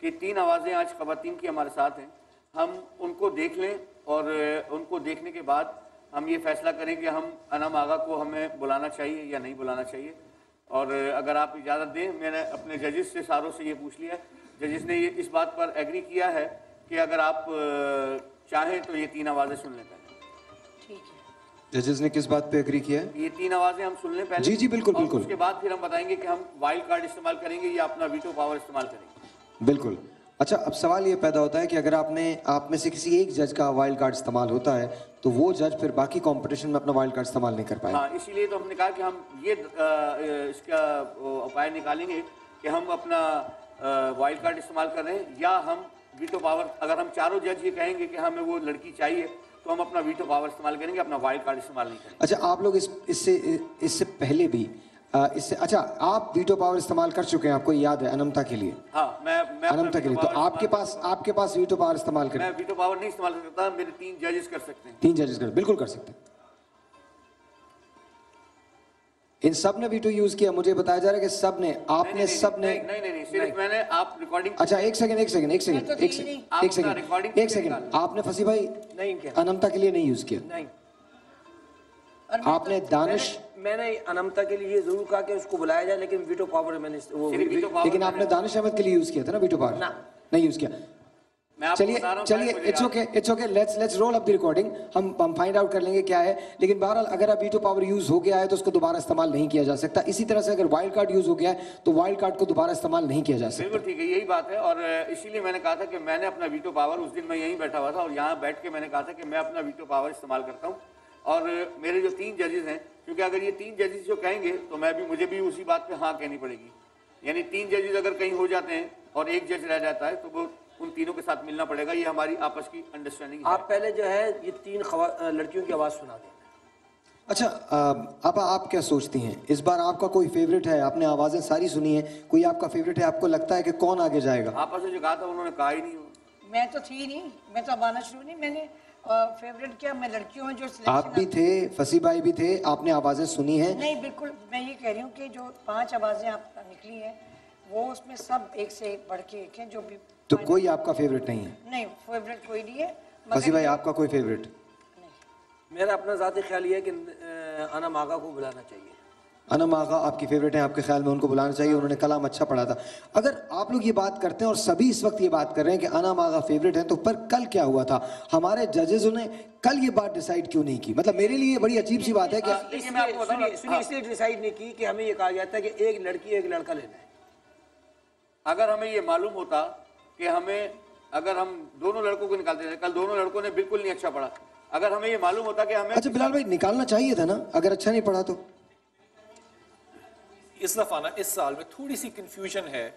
کہ 3 آوازیں آج خواتین کی ہمارے ساتھ ہیں، ہم ان کو دیکھ لیں اور ان کو دیکھنے کے بعد ہم یہ فیصلہ کریں کہ ہم انعم آغا کو ہمیں بلانا چاہیے یا نہیں بلانا چاہیے. اور اگر آپ اجازت دیں، میں نے اپنے ججز سے ساروں سے یہ پوچھ لیا ہے، ججز نے یہ اس بات پر ایگری کیا ہے کہ اگر آپ چاہیں تو یہ 3 آوازیں سن لیں پہلے. ٹھیک ہے. ججز نے کس بات پہ ایگری کیا ہے؟ یہ 3 آوازیں ہم سن لیں پہلے. جی بالکل اور بالکل. اس کے بعد پھر ہم بتائیں گے کہ ہم وائلڈ کارڈ استعمال کریں گے یا اپنا ویٹو پاور استعمال کریں گے. بالکل. اچھا اب سوال یہ پیدا ہوتا ہے کہ اگر آپ میں سے کسی ایک جج کا وائلڈ کارڈ استعمال ہوتا ہے تو وہ جج پھر باقی کمپٹیشن میں اپنا وائلڈ کارڈ استعمال نہیں کر پائے. ہاں اسی لیے تو ہم نے کہا کہ ہم یہ اس کا اپائے نکالیں گے کہ ہم اپنا وائلڈ کارڈ استعمال کر رہے ہیں یا ہم ویٹو پاور. اگر ہم چاروں جج یہ کہیں گے کہ ہمیں وہ لڑکی چاہیے تو ہم اپنا ویٹو پاور استعمال کریں گے، اپنا وائلڈ کارڈ استعمال نہیں کریں گے. اچھا آپ لوگ اس سے پہلے بھی اچھا آپ ویٹو پاور استعمال کر چکے ہیں، آپ کو یاد ہے انمتا کے لیے؟ ہاں میں انمتا کے لیے. تو آپ کے پاس ویٹو پاور استعمال کریں؟ میں ویٹو پاور نہیں استعمال کر سکتا، میرے 3 ججز کر سکتے ہیں. 3 ججز بالکل کر سکتے ہیں. ان سب نے ویٹو یوز کیا؟ مجھے بتایا جا رہا ہے کہ سب نے، آپ نے سب نے. نہیں صرف میں نے. آپ ریکارڈنگ. اچھا ایک سیکنڈ آپ نے فصیح بھائی انمتا کے لیے نہیں یوز کیا؟ نہیں. آپ نے دانش؟ میں نے انمتا کے لیے یہ ضرور کہا کہ اس کو بلایا جائے، لیکن ویٹو پاور میں نے لیکن آپ نے دانش احمد کے لیے یوز کیا تھا نا ویٹو پاور؟ نہیں یوز کیا. چلیے it's okay let's roll up the recording. ہم فائنڈ آؤٹ کر لیں گے کیا ہے. لیکن بہرحال اگر اب ویٹو پاور یوز ہو گیا ہے تو اس کو دوبارہ استعمال نہیں کیا جا سکتا. اسی طرح سے اگر وائلڈ کارڈ یوز ہو گیا ہے تو وائلڈ کارڈ کو دوبارہ استعمال نہیں کیا جا سکتا. بالکل ٹھیک ہے، یہی بات ہے. اور اسی لیے میں نے کہا تھا کہ میں نے اپنا ویٹو پاور، اس دن میں یہیں بیٹھا ہوا تھا اور یہاں بیٹھ کے میں نے کہا تھا کہ میں اپنا ویٹو پاور استعمال کرتا ہوں. اور میرے جو 3 ججز ہیں، کیونکہ اگر یہ 3 ججز جو کہیں گے تو مجھے بھی اسی بات پہ ہاں کہنی پڑے گی. یعنی 3 ججز اگر کہیں ہو جاتے ہیں اور ایک جج رہ جاتا ہے تو وہ ان تینوں کے ساتھ ملنا پڑے گا. یہ ہماری آپس کی انڈرسٹینڈنگ ہے. آپ پہلے جو ہے یہ 3 لڑکیوں کی آواز سنا دیں. اچھا اب آپ کیا سوچتی ہیں اس بار؟ آپ کا کوئی فیوریٹ ہے؟ آپ نے آوازیں ساری سنی ہیں، کوئی آپ کا فیوریٹ ہے؟ آپ کو لگتا ہے کہ کون آگے جائے گا؟ آپس میں جو کہا تھا انہوں نے کہا ہی نہیں. میں تو تھی نہیں، میں تو اب آنا شروع نہیں. میں نے فیوریٹ کیا، میں لڑکیوں میں جو آپ بھی تھے، فصیح بھائی بھی تھے، آپ نے آوازیں سنی ہیں؟ نہیں بالکل. میں یہ کہہ رہی ہوں کہ جو 5 آوازیں آپ نکلی ہیں وہ اس میں سب ایک سے بڑھ کے ایک ہیں. جو بھی تو کوئی آپ کا فیوریٹ نہیں ہے؟ نہیں فیوریٹ کوئی نہیں ہے. فصیح بھائی آپ کا کوئی فیوریٹ؟ میرا اپنا ذاتی خیال یہ ہے کہ انعم آغا کو بلانا چاہیے. انعم آغا آپ کی فیوریٹ ہیں، آپ کے خیال میں ان کو بلانا چاہیے، انہوں نے کلام اچھا پڑھا تھا. اگر آپ لوگ یہ بات کرتے ہیں اور سبھی اس وقت یہ بات کر رہے ہیں کہ انعم آغا فیوریٹ ہیں، تو پر کل کیا ہوا تھا؟ ہمارے ججز نے کل یہ بات ڈیسائیڈ کیوں نہیں کی؟ مطلب میرے لیے بڑی عجیب سی بات ہے کہ اس لیے ڈیسائیڈ نہیں کی کہ ہمیں یہ کہا جاتا ہے کہ ایک لڑکی ایک لڑکا لینا ہے. اگر ہمیں یہ معلوم ہوتا کہ اگر ہم دونوں لڑکوں کو نکالتے تھے، کل دونوں لڑکوں نے بالکل نہیں اچھا پڑھا. اگر ہمیں یہ معلوم ہوتا کہ ہمیں. اچھا بلال بھائی نکالنا چاہیے تھا نا اگر اچھا نہیں پڑھا تو؟ اس دفعہ نا اس سال میں تھوڑی سی کنفیوژن ہے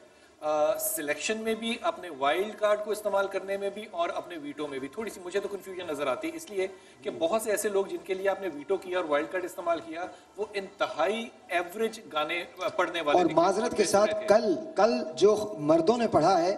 سلیکشن میں بھی، اپنے وائلڈ کارڈ کو استعمال کرنے میں بھی اور اپنے ویٹو میں بھی. تھوڑی سی مجھے تو کنفیوژن نظر آتی ہے، اس لیے کہ بہت سے ایسے لوگ جن کے لیے آپ نے ویٹو کیا اور وائلڈ کارڈ استعمال کیا وہ انتہائی ایوریج گانے پڑھنے والے. اور معذرت کے ساتھ کل جو مردوں نے پڑھا ہے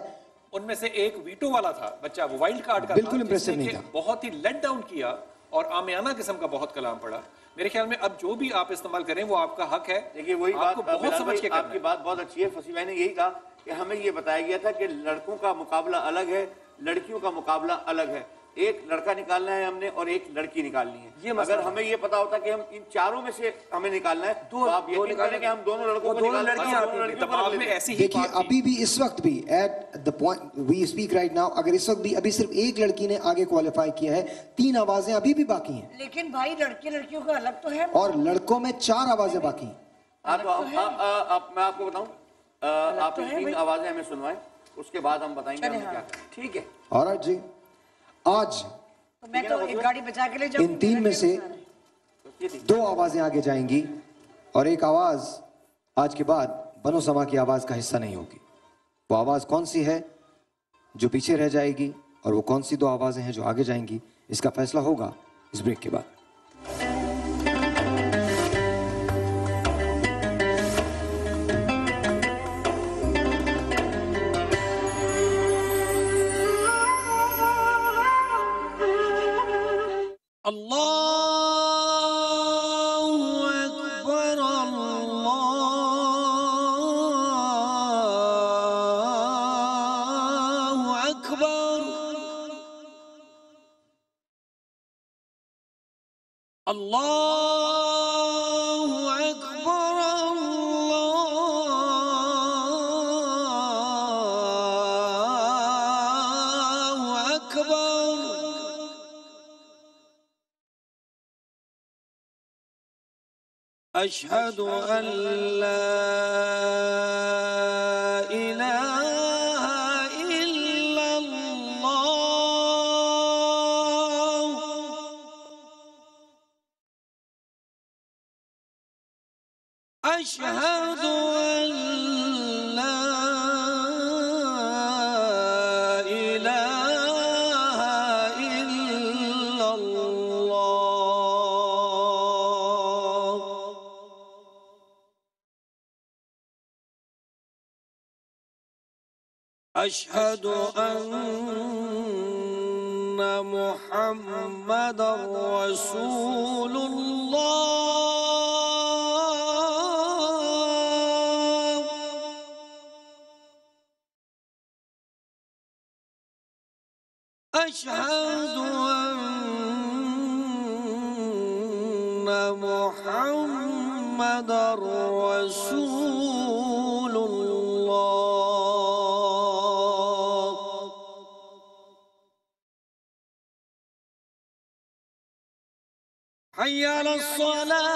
ان میں سے ایک ویٹو والا تھا بچہ، وہ وائلڈ کارڈ کا بالکل امپریسو نہیں تھا، بہت ہی لیٹ ڈاؤن کیا اور عامیانہ قسم کا بہت کلام پڑھا. میرے خیال میں اب جو بھی آپ استعمال کریں وہ آپ کا حق ہے. دیکھیے وہی بات بہت سمجھ کے آپ کی بات بہت اچھی ہے. فصیح بھائی نے یہی کہا کہ ہمیں یہ بتایا گیا تھا کہ لڑکوں کا مقابلہ الگ ہے، لڑکیوں کا مقابلہ الگ ہے. ایک لڑکا نکالنا ہے ہم نے اور ایک لڑکی نکالنی ہے. اگر ہمیں یہ پتا ہوتا کہ ہم ان چاروں میں سے ہمیں نکالنا ہے تو آپ یقین کریں کہ ہم دونوں لڑکوں کو دیکھیے ابھی بھی اس وقت بھی at the point we speak right now, اگر اس وقت بھی ابھی صرف ایک لڑکی نے آگے کوالیفائی کیا ہے، 3 آوازیں ابھی بھی باقی ہیں. لیکن بھائی لڑکیوں کا الگ تو ہے اور لڑکوں میں 4 آوازیں باقی ہیں. میں آپ کو بتاؤں، آپ 3 آوازیں ہمیں سنوائیں، اس کے بعد ہم بتائیں گے کیا. ٹھیک ہے آلرائٹ جی. آج میں تو ایک گاڑی بچا کے لے جاؤں. ان 3 میں سے 2 آوازیں آگے جائیں گی اور ایک آواز آج کے بعد بنو سما کی آواز کا حصہ نہیں ہوگی. وہ آواز کون سی ہے جو پیچھے رہ جائے گی اور وہ کون سی 2 آوازیں ہیں جو آگے جائیں گی، اس کا فیصلہ ہوگا اس بریک کے بعد. اللہ اکبر اللہ اکبر اشہد ان لا الہ الا اللہ اشہد ان لا الہ الا اللہ اشہد ان محمد رسول اللہ اشہد ان محمد رسول اللہ حی علی الصلاة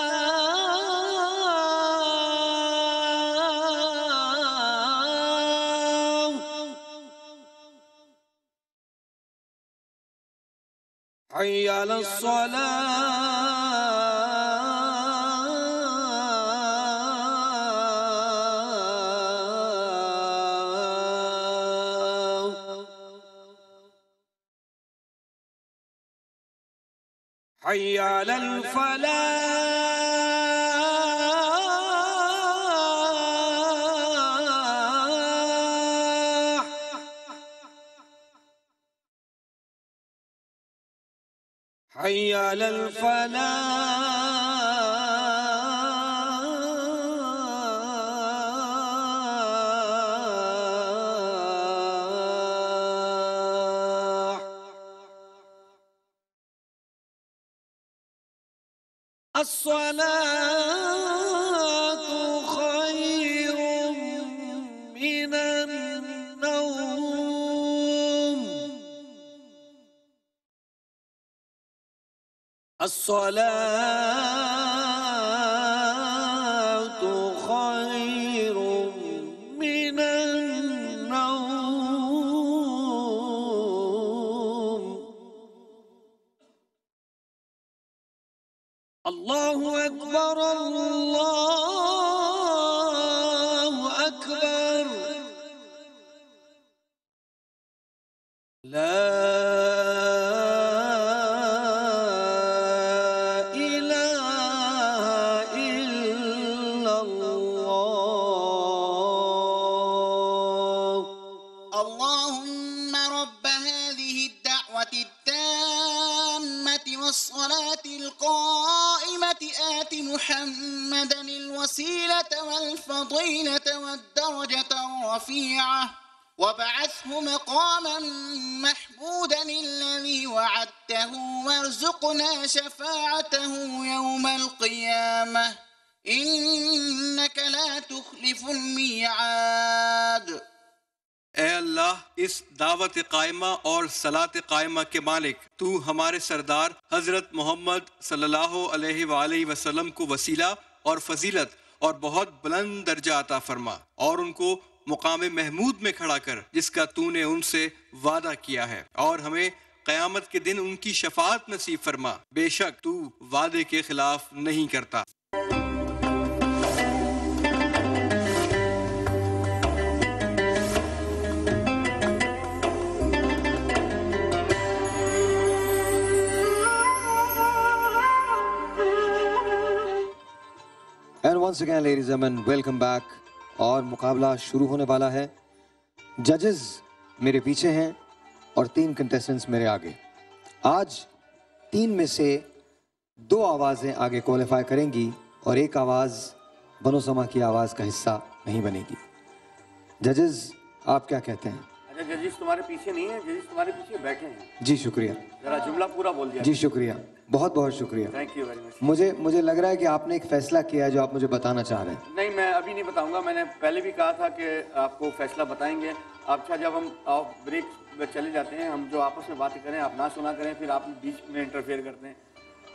حی علی الصلاة حی علی الفلاح حی علی الفلاح الصلاة خير من النوم الصلاة خير من النوم اللہ اکبر اللہ اکبر لا الہ الا اللہ اللهم رب هذه الدعوة التامة والصلاة القائمة آت محمدا الوسيلة والفضيلة والدرجة الرفيعة وابعثه مقاما محمودا الذي وعدته وارزقنا شفاعته يوم القيامة إنك لا تخلف الميعاد اے اللہ اس دعوت قائمہ اور صلاۃ قائمہ کے مالک، تو ہمارے سردار حضرت محمد صلی اللہ علیہ وآلہ وسلم کو وسیلہ اور فضیلت اور بہت بلند درجہ عطا فرما، اور ان کو مقام محمود میں کھڑا کر جس کا تو نے ان سے وعدہ کیا ہے، اور ہمیں قیامت کے دن ان کی شفاعت نصیب فرما، بے شک تو وعدے کے خلاف نہیں کرتا۔ And once again, ladies and gentlemen, welcome back. اور مقابلہ شروع ہونے والا ہے. ججز میرے پیچھے ہیں اور 3 کنٹیسٹنٹس میرے آگے. آج 3 میں سے 2 آوازیں آگے کوالیفائی کریں گی اور 1 آواز بنو سما کی آواز کا حصہ نہیں بنے گی. ججز آپ کیا کہتے ہیں؟ اچھا ججز تمہارے پیچھے نہیں ہیں، ججز تمہارے پیچھے بیٹھے ہیں. جی شکریہ. ذرا جملہ پورا بول دیا. جی شکریہ. بہت بہت شکریہ. Thank you very much. مجھے لگ رہا ہے کہ آپ نے ایک فیصلہ کیا ہے جو آپ مجھے بتانا چاہ رہے ہیں. نہیں، میں ابھی نہیں بتاؤں گا. میں نے پہلے بھی کہا تھا کہ آپ کو فیصلہ بتائیں گے. اچھا، جب ہم آف بریک میں چلے جاتے ہیں، ہم جو آپس میں باتیں کریں آپ نہ سنا کریں، پھر آپ بیچ میں انٹرفیئر کرتے ہیں.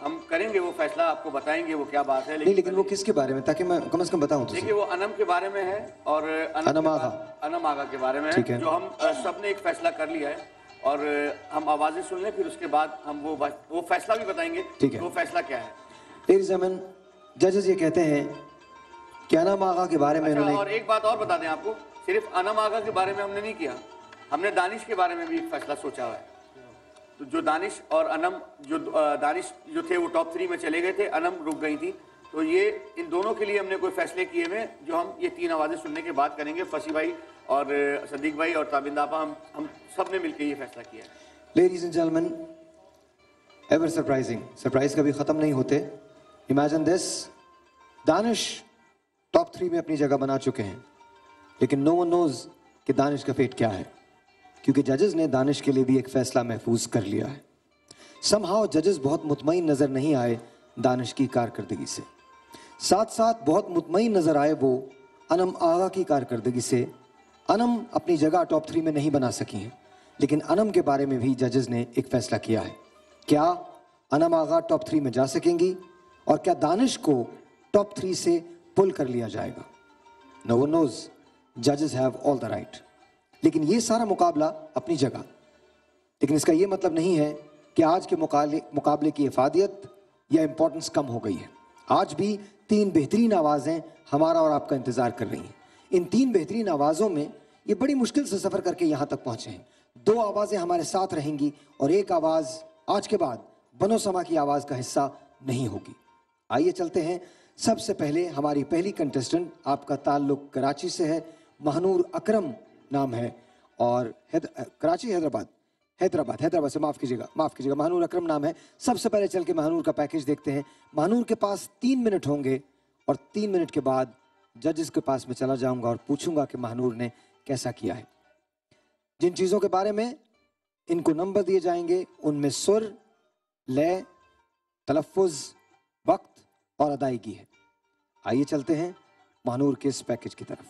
ہم کریں گے وہ فیصلہ، آپ کو بتائیں گے وہ کیا بات ہے. لیکن وہ کس کے بارے میں، تاکہ میں کم از کم بتاؤں. دیکھیے، وہ انم کے بارے میں ہے اور انم آغا کے بارے میں ہے، جو ہم سب نے ایک فیصلہ کر لیا ہے. اور ہم آوازیں سن لیں، پھر اس کے بعد ہم وہ فیصلہ بھی بتائیں گے کہ وہ فیصلہ کیا ہے. لیڈیز اینڈ جینٹلمین، ججز یہ کہتے ہیں کہ انم آغا کے بارے میں انہوں نے... اور ایک بات اور بتا دیں آپ کو، صرف انم آغا کے بارے میں ہم نے نہیں کیا، ہم نے دانش کے بارے میں بھی ایک فیصلہ سوچا ہوا ہے. تو جو دانش اور انم، دانش جو تھے وہ ٹاپ 3 میں چلے گئے تھے، انم رک گئی تھی. تو یہ ان دونوں کے لیے ہم نے کوئی فیصلے کیے ہوئے جو ہم یہ 3 آوازیں سننے کے بعد کریں گے. فصیح بھائی اور صدیق بھائی اور تابند آپا، ہم سب نے مل کے یہ فیصلہ کیا ہے. Ladies and gentlemen, ever surprising, surprise کبھی ختم نہیں ہوتے. امیجن دس، دانش ٹاپ 3 میں اپنی جگہ بنا چکے ہیں، لیکن نو ون نوز کہ دانش کا فیٹ کیا ہے، کیونکہ ججز نے دانش کے لیے بھی ایک فیصلہ محفوظ کر لیا ہے. سم ہاؤ ججز بہت مطمئن نظر نہیں آئے دانش کی کارکردگی سے، ساتھ ساتھ بہت مطمئن نظر آئے وہ انم آغا کی کارکردگی سے. انم اپنی جگہ ٹاپ 3 میں نہیں بنا سکی ہیں، لیکن انم کے بارے میں بھی ججز نے ایک فیصلہ کیا ہے. کیا انم آغا ٹاپ 3 میں جا سکیں گی، اور کیا دانش کو ٹاپ 3 سے پل کر لیا جائے گا؟ نو ون نوز، ججز ہیو آل دا رائٹ. لیکن یہ سارا مقابلہ اپنی جگہ، لیکن اس کا یہ مطلب نہیں ہے کہ آج کے مقابلے کی افادیت یا امپورٹنس کم ہو گئی ہے. آج بھی 3 بہترین آوازیں ہمارا اور آپ کا انتظار کر رہی ہیں. ان 3 بہترین آوازوں میں یہ بڑی مشکل سے سفر کر کے یہاں تک پہنچے ہیں. 2 آوازیں ہمارے ساتھ رہیں گی اور 1 آواز آج کے بعد بنو سما کی آواز کا حصہ نہیں ہوگی. آئیے چلتے ہیں. سب سے پہلے ہماری پہلی کنٹیسٹنٹ، آپ کا تعلق کراچی سے ہے، مہنور اکرم نام ہے، اور کراچی حیدرآباد سے معاف کیجیے گا، مہنور اکرم نام ہے. سب سے پہلے چل کے مہنور کا پیکج دیکھتے ہیں. مہنور کے پاس 3 منٹ ہوں گے، اور 3 منٹ کے بعد ججز کے پاس میں چلا جاؤں گا اور پوچھوں گا کہ مہنور نے کیسا کیا ہے. جن چیزوں کے بارے میں ان کو نمبر دیے جائیں گے ان میں سر، لے، تلفظ، وقت اور ادائیگی ہے. آئیے چلتے ہیں مہنور کے اس پیکج کی طرف.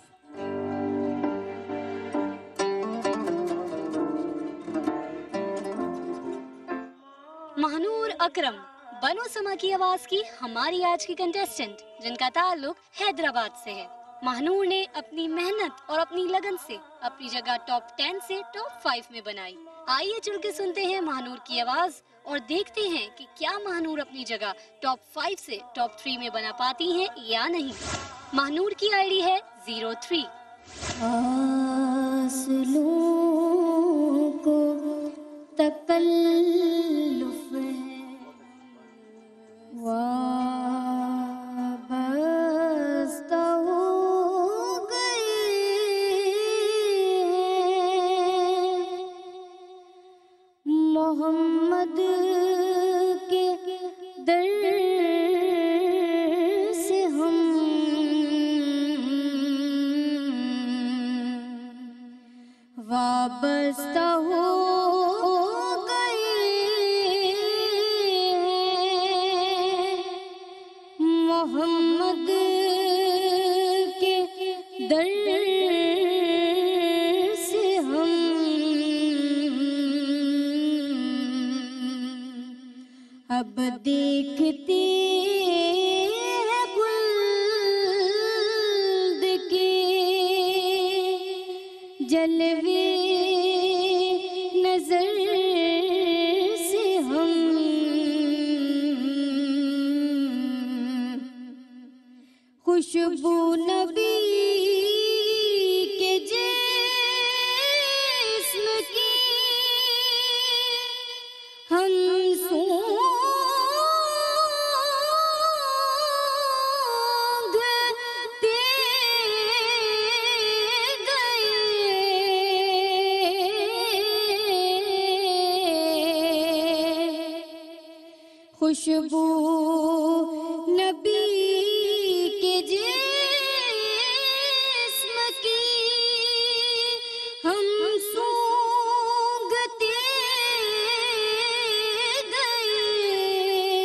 مہنور اکرم، بنو سما کی آواز کی ہماری آج کی کنٹیسٹنٹ، جن کا تعلق حیدرآباد سے ہے. مہنور نے اپنی محنت اور اپنی لگن سے اپنی جگہ ٹاپ 10 سے ٹاپ 5 میں بنائی. آئیے چل کے سنتے ہیں مہنور کی آواز اور دیکھتے ہیں کہ کیا مہنور اپنی جگہ ٹاپ 5 سے ٹاپ 3 میں بنا پاتی ہیں یا نہیں. مہنور کی آئی ڈی ہے 03. آسلوں کو تکلف ہے، وابستہ ہو گئی ہے محمد کے در سے ہم. وابستہ ہو محمد کے در سے ہم. اب دیکھتے ہیں خلد کے جلوے نظر سے ہم. خوشبو نبی کے جسم کی ہم سونگھتے گئے. خوشبو نبی کے جسم کی ہم سونگھتے گئے.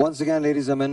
Once again, ladies and gentlemen,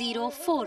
04।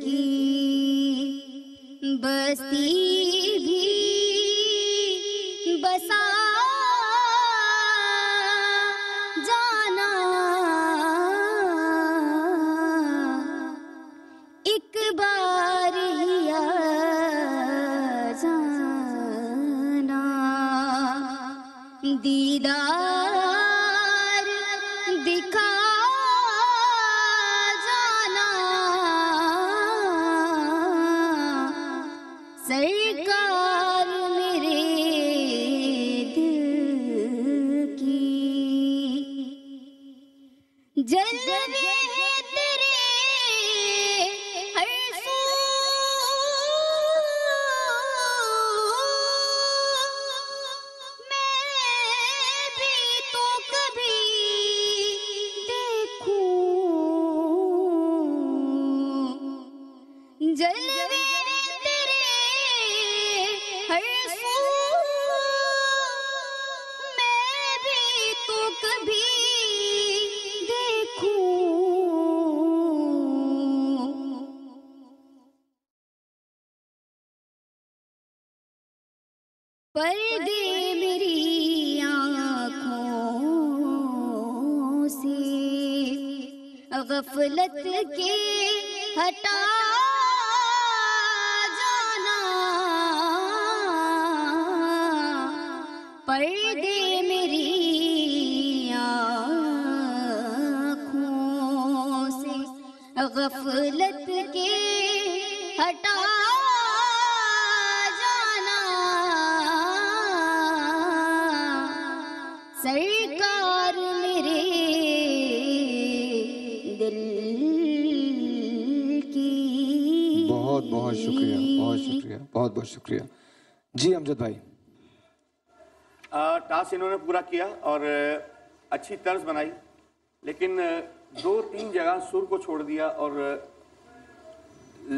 کی بستی بھی بسا جانا ایک بار ہی آ جانا دیدار دکھا جانا سرکار میرے دل کی جلوے تیرے ہر سو میں بھی تو کبھی دیکھوں جلوے تیرے ہر سو میں بھی تو کبھی دیکھوں پردے میری آنکھوں سے غفلت کے ہٹا جانا پردے میری آنکھوں سے غفلت کے ہٹا جانا سرکار میرے دل کی بہت بہت شکریہ، بہت شکریہ، بہت بہت شکریہ۔ جی امجد بھائی، ٹاس انہوں نے پورا کیا اور اچھی طرز بنائی، لیکن 2-3 جگہ سر کو چھوڑ دیا اور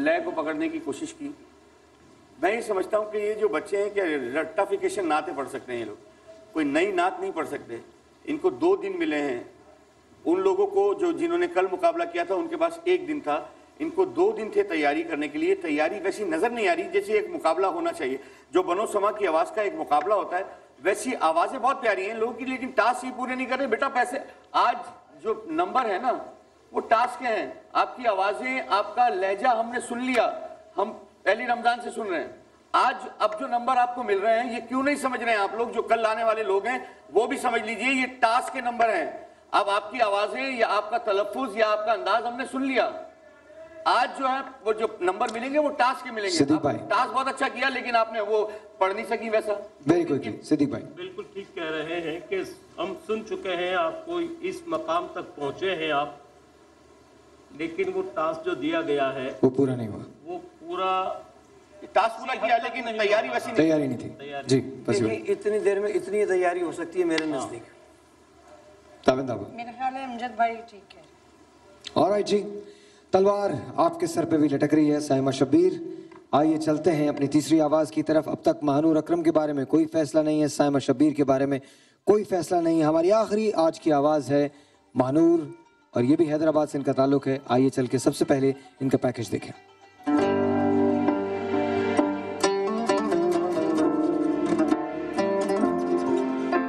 لے کو پکڑنے کی کوشش کی۔ میں یہ سمجھتا ہوں کہ یہ جو بچے ہیں کہ رٹافیکیشن نعتیں پڑھ سکتے ہیں، یہ لوگ کوئی نئی نعت نہیں پڑھ سکتے۔ ان کو 2 دن ملے ہیں، ان لوگوں کو جنہوں نے کل مقابلہ کیا تھا ان کے پاس 1 دن تھا، ان کو 2 دن تھے تیاری کرنے کے لیے۔ تیاری ویسی نظر نہیں آ رہی جیسے ایک مقابلہ ہونا چاہیے، جو بنو سما کی آواز کا ایک مقابلہ ہوتا ہے ویسی آوازیں بہت پیاری ہیں لوگوں کی، لیکن ٹاسک ہی پورے نہیں کر رہے۔ بیٹا پیسے آج جو نمبر ہے نا وہ ٹاسک کے ہیں، آپ کی آوازیں، آپ کا لہجہ ہم نے سن لیا، ہم پہلی رمضان سے سن رہے ہیں۔ آج اب جو نمبر آپ کو مل رہے ہیں یہ کیوں نہیں سمجھ رہے ہیں آپ لوگ؟ جو کل آنے والے لوگ ہیں وہ بھی سمجھ لیجئے، یہ ٹاسک کے نمبر ہیں۔ اب آپ کی آوازیں یا آپ کا تلفظ یا آپ کا انداز ہم نے سن لیا، آج جو ہے وہ جو نمبر ملیں گے وہ ٹاسک کے ملیں گے۔ صدیق بھائی، ٹاسک بہت اچھا کیا لیکن آپ نے وہ پڑھ نہیں سکی ویسا۔ ویری گڈ صدیق بھائی، بالکل ٹھیک کہہ رہے ہیں کہ ہم سن چکے ہیں، آپ کو اس مقام تک پہنچے ہیں آپ، لیکن وہ ٹاسک جو دیا گیا ہے وہ پورا نہیں ہوا، وہ پورا ٹاسک پورا کیا لیکن تیاری ویسی نہیں، تیاری نہیں تھی۔ جی اتنی دیر میں اتنی تیاری ہو سکتی ہے میرے نزدیک۔ تابندہ بھائی، میرا خیال ہے امجد بھائی ٹھیک ہے۔ آلرائٹ جی، تلوار آپ کے سر پہ بھی لٹک رہی ہے سائمہ شبیر۔ آئیے چلتے ہیں اپنی تیسری آواز کی طرف۔ اب تک مہنور اکرم کے بارے میں کوئی فیصلہ نہیں ہے، سائمہ شبیر کے بارے میں کوئی فیصلہ نہیں ہے۔ ہماری آخری آج کی آواز ہے مہنور، اور یہ بھی حیدرآباد سے ان کا تعلق ہے۔ آئیے چل کے سب سے پہلے ان کا پیکج دیکھیں۔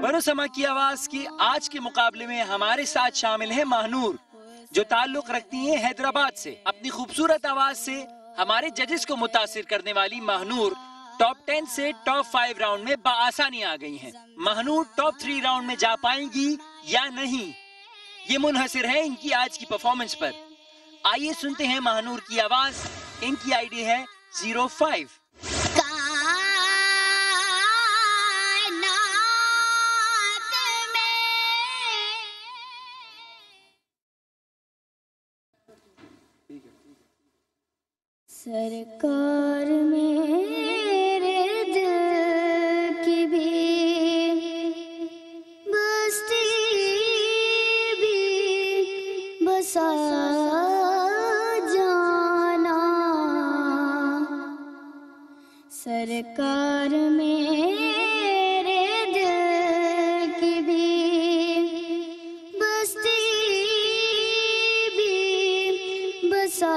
بنو سما کی آواز کی آج کے مقابلے میں ہمارے ساتھ شامل ہے مہنور، جو تعلق رکھتی ہیں حیدرآباد سے۔ اپنی خوبصورت آواز سے ہمارے ججز کو متاثر کرنے والی مہنور ٹاپ 10 سے ٹاپ 5 راؤنڈ میں بآسانی آ گئی ہیں۔ مہنور ٹاپ 3 راؤنڈ میں جا پائیں گی یا نہیں، یہ منحصر ہے ان کی آج کی پرفارمنس پر۔ آئیے سنتے ہیں مہنور کی آواز۔ ان کی آئی ڈی ہے 05۔ سرکار میرے دل کی بھی بستی بھی بسا جانا، سرکار میرے دل کی بھی بستی بھی بسا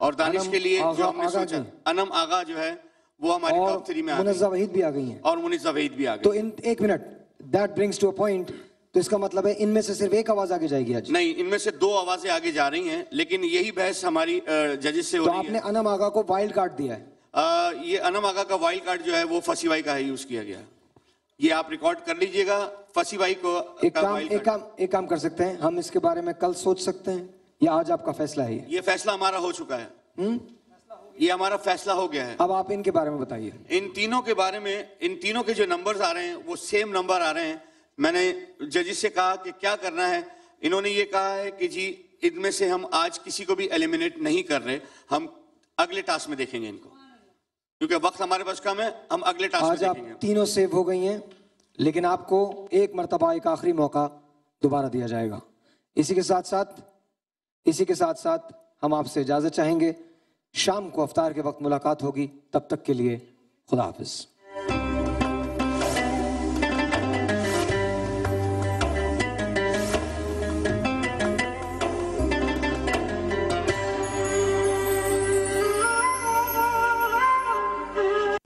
اور دانش کے لیے جو ہم نے سوچا انم آغا جو ہے وہ ہماری ٹاپ 3 میں آ گئی، منزہ وحید بھی آ گئی ہیں، اور منزہ وحید بھی آ گئی. تو ایک minute, that brings to a point، تو اس کا مطلب ہے ان میں سے صرف ایک آواز آگے جائے گی آج؟ نہیں، ان میں سے 2 آوازیں آگے جا رہی ہیں، لیکن یہی بحث ہماری ججز سے ہو تو رہی ہے. آپ نے انم آغا کو وائلڈ کارڈ دیا ہے؟ یہ انم آغا کا وائلڈ کارڈ جو ہے وہ فسی بائی کا ہے یوز کیا گیا. یہ آپ ریکارڈ کر لیجئے گا، فسی بائی کو ایک کام کر سکتے ہیں ہم، اس کے بارے میں کل سوچ سکتے ہیں یا آج آپ کا فیصلہ ہے؟ یہ فیصلہ ہمارا ہو چکا ہے، یہ ہمارا فیصلہ ہو گیا ہے. اب آپ ان کے بارے میں بتائیے. ان تینوں کے بارے میں، ان تینوں کے جو نمبرز آ رہے ہیں وہ سیم نمبر آ رہے ہیں. میں نے ججز سے کہا کہ کیا کرنا ہے، انہوں نے یہ کہا ہے کہ جی ان میں سے ہم آج کسی کو بھی ایلیمینیٹ نہیں کر رہے، ہم اگلے ٹاسک میں دیکھیں گے ان کو، کیونکہ وقت ہمارے پاس کم ہے، ہم اگلے ٹاسک میں دیکھیں گے. آج آپ تینوں سیو ہو گئی ہیں، لیکن آپ کو ایک مرتبہ ایک آخری موقع دوبارہ دیا جائے گا. اسی کے ساتھ ساتھ ہم آپ سے اجازت چاہیں گے. شام کو افطار کے وقت ملاقات ہوگی، تب تک کے لیے خدا حافظ.